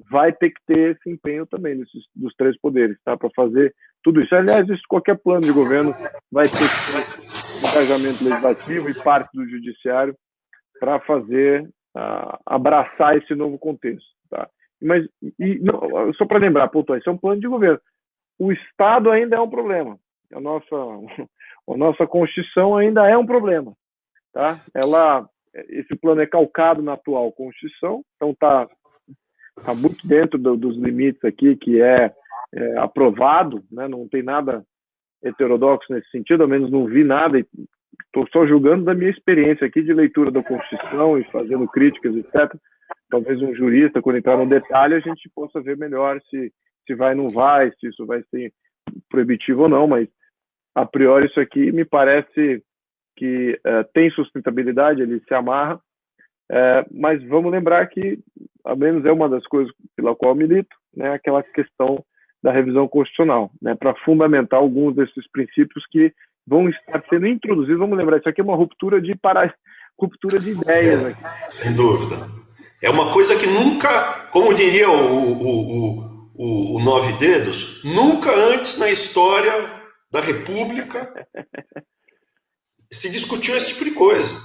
Vai ter que ter esse empenho também dos 3 poderes, tá? Para fazer tudo isso. Aliás, qualquer plano de governo vai ter que ter engajamento legislativo e parte do judiciário para fazer, abraçar esse novo contexto, tá? Mas, só para lembrar, pontuar, isso é um plano de governo. O Estado ainda é um problema. A nossa Constituição ainda é um problema, tá? Esse plano é calcado na atual Constituição, então está muito dentro dos limites aqui, que é aprovado, né? Não tem nada heterodoxo nesse sentido, ao menos não vi nada, e estou só julgando da minha experiência aqui de leitura da Constituição e fazendo críticas, etc. Talvez um jurista, quando entrar no detalhe, a gente possa ver melhor se vai ou não vai, se isso vai ser proibitivo ou não, mas a priori isso aqui me parece que tem sustentabilidade, ele se amarra, mas vamos lembrar que, ao menos é uma das coisas pela qual eu milito, né, aquela questão da revisão constitucional, né, para fundamentar alguns desses princípios que vão estar sendo introduzidos. Vamos lembrar, isso aqui é uma ruptura de ideias aqui. Sem dúvida. É uma coisa que nunca, como diria o Nove Dedos, nunca antes na história da República se discutiu esse tipo de coisa.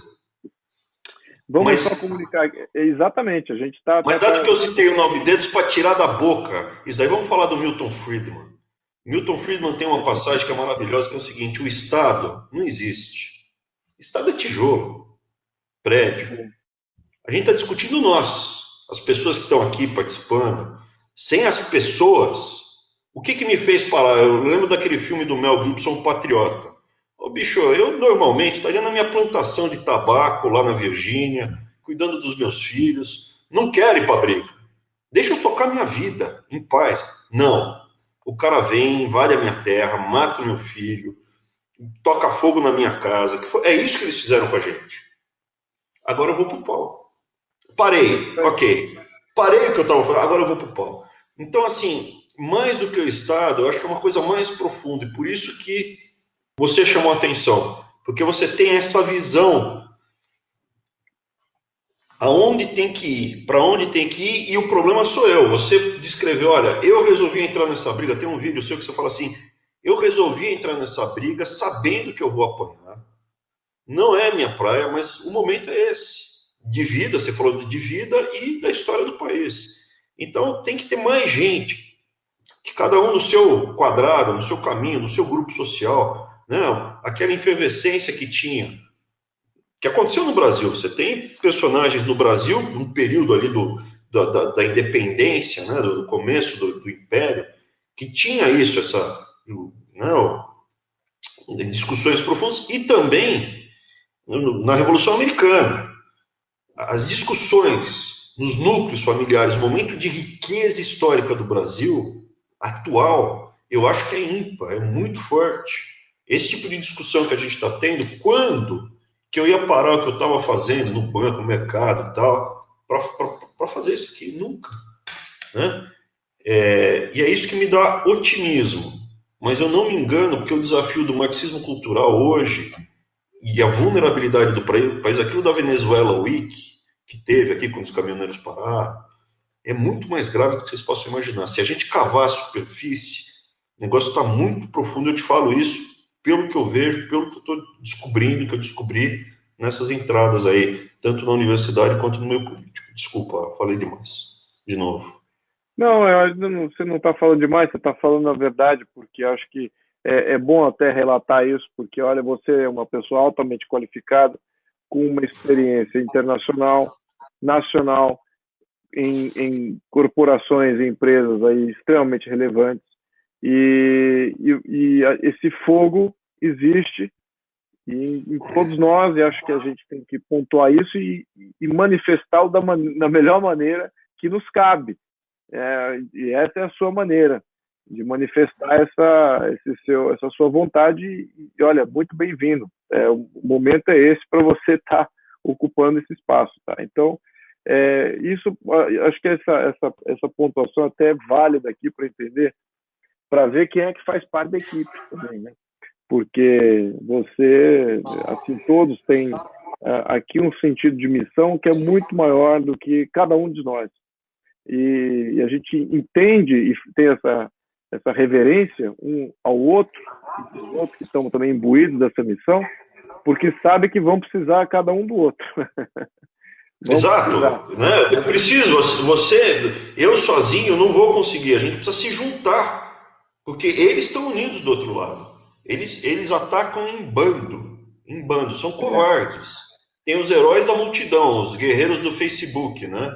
Vamos só comunicar. Exatamente, a gente está... Mas dado que eu citei o Nove Dedos para tirar da boca, isso daí vamos falar do Milton Friedman. Milton Friedman tem uma passagem que é maravilhosa, que é o seguinte: o Estado não existe. O Estado é tijolo, prédio. A gente está discutindo nós, as pessoas que estão aqui participando. Sem as pessoas, o que me fez parar? Eu lembro daquele filme do Mel Gibson, O Patriota. Ô, bicho, eu normalmente estaria na minha plantação de tabaco lá na Virgínia, cuidando dos meus filhos. Não quero ir para briga. Deixa eu tocar minha vida em paz. Não. O cara vem, invade a minha terra, mata o meu filho, toca fogo na minha casa. É isso que eles fizeram com a gente. Agora eu vou pro pau. Parei, ok. Parei o que eu estava falando, agora eu vou pro pau. Então, assim, mais do que o Estado, eu acho que é uma coisa mais profunda. E por isso que você chamou a atenção. Porque você tem essa visão. Aonde tem que ir, para onde tem que ir, e o problema sou eu. Você descreveu, olha, eu resolvi entrar nessa briga. Tem um vídeo seu que você fala assim: eu resolvi entrar nessa briga sabendo que eu vou apanhar. Não é minha praia, mas o momento é esse. De vida, você falou de vida e da história do país. Então tem que ter mais gente, que cada um no seu quadrado, no seu caminho, no seu grupo social, né? Aquela efervescência que tinha, que aconteceu no Brasil. Você tem personagens no Brasil, num período ali da independência, né? Do começo do Império, que tinha isso, discussões profundas, e também na Revolução Americana. As discussões nos núcleos familiares, o momento de riqueza histórica do Brasil atual, eu acho que é ímpar, é muito forte. Esse tipo de discussão que a gente está tendo, quando que eu ia parar o que eu estava fazendo no banco, no mercado e tal, para fazer isso aqui? Nunca. Né? E é isso que me dá otimismo. Mas eu não me engano, porque o desafio do marxismo cultural hoje e a vulnerabilidade do país, aquilo da Venezuela Week, que teve aqui quando os caminhoneiros pararam, é muito mais grave do que vocês possam imaginar. Se a gente cavar a superfície, o negócio está muito profundo. Eu te falo isso pelo que eu vejo, pelo que eu estou descobrindo, que eu descobri nessas entradas aí, tanto na universidade quanto no meio político. Desculpa, falei demais. De novo. Não, você não está falando demais, você está falando a verdade, porque acho que é bom até relatar isso, porque, olha, você é uma pessoa altamente qualificada, com uma experiência internacional, nacional, em corporações e empresas aí extremamente relevantes, e esse fogo existe, e em todos nós, e acho que a gente tem que pontuar isso e manifestá-lo da melhor maneira que nos cabe. E essa é a sua maneira de manifestar essa sua vontade. E olha, muito bem-vindo. O momento é esse para você estar ocupando esse espaço. Tá? Então, isso, acho que essa pontuação até é válida aqui para entender, para ver quem é que faz parte da equipe também, né? Porque você, assim, todos têm aqui um sentido de missão que é muito maior do que cada um de nós. E a gente entende e tem essa reverência um ao outro, e os outros que estão também imbuídos dessa missão, porque sabe que vão precisar cada um do outro. Exato, né? Eu preciso, eu sozinho não vou conseguir, a gente precisa se juntar, porque eles estão unidos do outro lado. Eles atacam em bando, são covardes. Tem os heróis da multidão, os guerreiros do Facebook, né?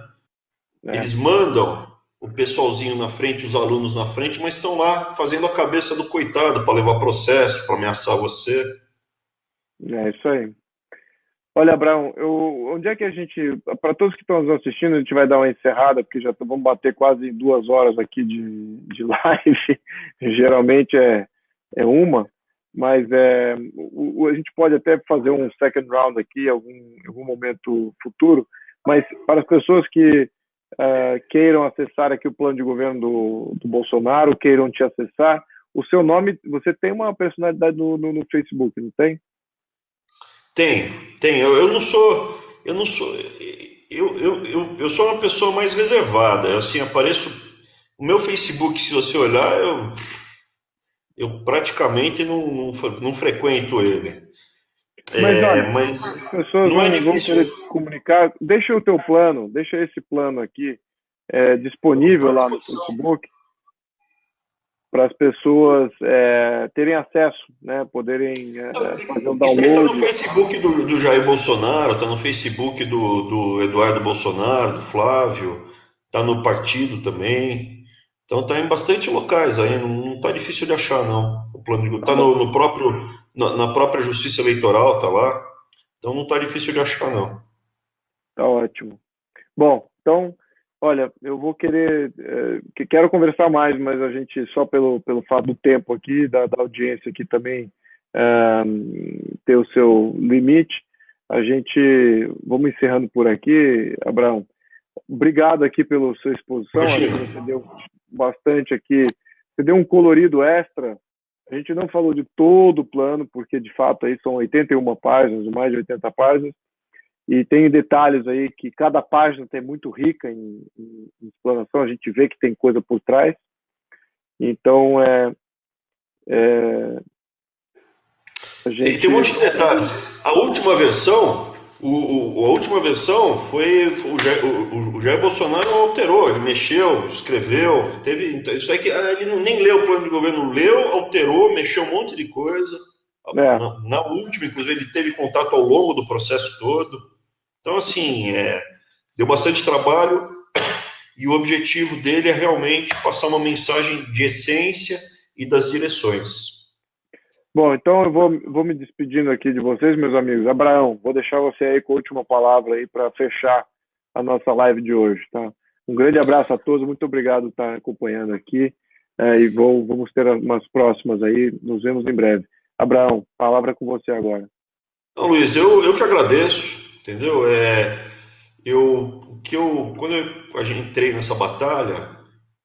Eles mandam o pessoalzinho na frente, os alunos na frente, mas estão lá fazendo a cabeça do coitado para levar processo, para ameaçar você. É isso aí. Olha, Abraão, onde é que a gente, para todos que estão nos assistindo, a gente vai dar uma encerrada, porque já vamos bater quase 2 horas aqui de live, geralmente é uma, mas a gente pode até fazer um second round aqui em algum momento futuro, mas para as pessoas que queiram acessar aqui o plano de governo do Bolsonaro, queiram te acessar, o seu nome, você tem uma personalidade no Facebook, não tem? Tem. Eu sou uma pessoa mais reservada. Eu, assim, apareço. O meu Facebook, se você olhar, eu praticamente não frequento ele. Mas olha, mas as pessoas não é vão difícil. querer se comunicar. Deixa o teu plano, deixa esse plano aqui disponível lá no Facebook, para as pessoas terem acesso, né, poderem fazer um Isso aí está no download. Facebook do Jair Bolsonaro, está no Facebook do Eduardo Bolsonaro, do Flávio, está no partido também. Então está em bastante locais aí, não está difícil de achar, não. O plano de está na própria Justiça Eleitoral, está lá. Então não está difícil de achar, não. Tá ótimo. Bom, então, olha, eu vou quero conversar mais, mas a gente, só pelo fato do tempo aqui, da audiência aqui também ter o seu limite, vamos encerrando por aqui, Abraão. Obrigado aqui pela sua exposição, acho que você deu bastante aqui, você deu um colorido extra. A gente não falou de todo o plano, porque de fato aí são 81 páginas, mais de 80 páginas, e tem detalhes aí que cada página tem muito rica em explanação, a gente vê que tem coisa por trás. Então, tem um monte de detalhes. A última versão, foi o Jair Bolsonaro alterou, ele mexeu, escreveu, isso aí que ele nem leu o plano de governo, alterou, mexeu um monte de coisa. Na última, inclusive, ele teve contato ao longo do processo todo. Então, assim, deu bastante trabalho e o objetivo dele é realmente passar uma mensagem de essência e das direções. Bom, então eu vou me despedindo aqui de vocês, meus amigos. Abraão, vou deixar você aí com a última palavra aí para fechar a nossa live de hoje, tá? Um grande abraço a todos, muito obrigado por estar acompanhando aqui e vamos ter umas próximas aí, nos vemos em breve. Abraão, palavra com você agora. Não, Luiz, eu que agradeço, entendeu? Quando a gente entrei nessa batalha,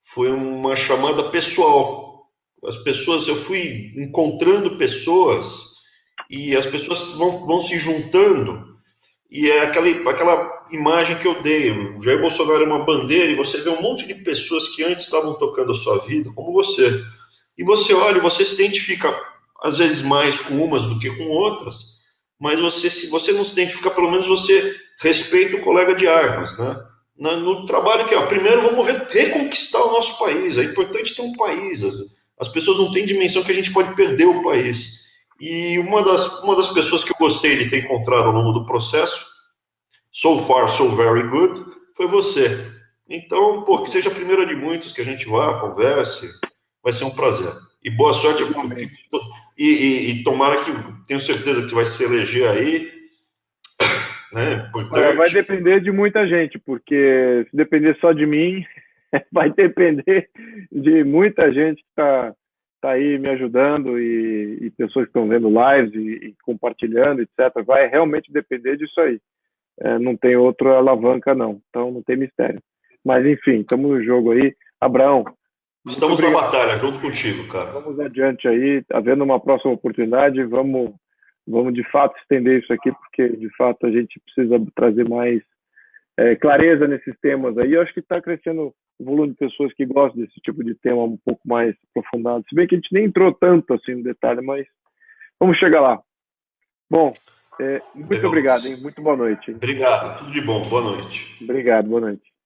foi uma chamada pessoal. As pessoas, eu fui encontrando pessoas e as pessoas vão se juntando e é aquela imagem que eu dei. O Jair Bolsonaro é uma bandeira e você vê um monte de pessoas que antes estavam tocando a sua vida, como você. E você olha, você se identifica às vezes mais com umas do que com outras, mas se você não se identifica, pelo menos você respeita o colega de armas, né? No trabalho que primeiro vamos reconquistar o nosso país. É importante ter um país. As pessoas não têm dimensão que a gente pode perder o país. E uma das pessoas que eu gostei de ter encontrado ao longo do processo, so far so very good, foi você. Então, que seja a primeira de muitos, que a gente vá, converse, vai ser um prazer. E boa sorte. Igualmente. E tomara que, tenho certeza que vai se eleger aí, né? Olha, vai Importante. depender de muita gente, porque se depender só de mim, vai depender de muita gente que tá aí me ajudando e pessoas que estão vendo lives e compartilhando, etc. Vai realmente depender disso aí. Não tem outra alavanca, não. Então, não tem mistério. Mas, enfim, estamos no jogo aí. Abraão, muito Estamos na obrigado. batalha, junto contigo, cara. Vamos adiante aí. Havendo uma próxima oportunidade, vamos de fato estender isso aqui, porque, de fato, a gente precisa trazer mais clareza nesses temas aí. Eu acho que está crescendo o volume de pessoas que gostam desse tipo de tema um pouco mais aprofundado. Se bem que a gente nem entrou tanto assim no detalhe, mas vamos chegar lá. Bom, muito Legal. obrigado, hein? Muito boa noite. Hein? Obrigado, tudo de bom, boa noite. Obrigado, boa noite.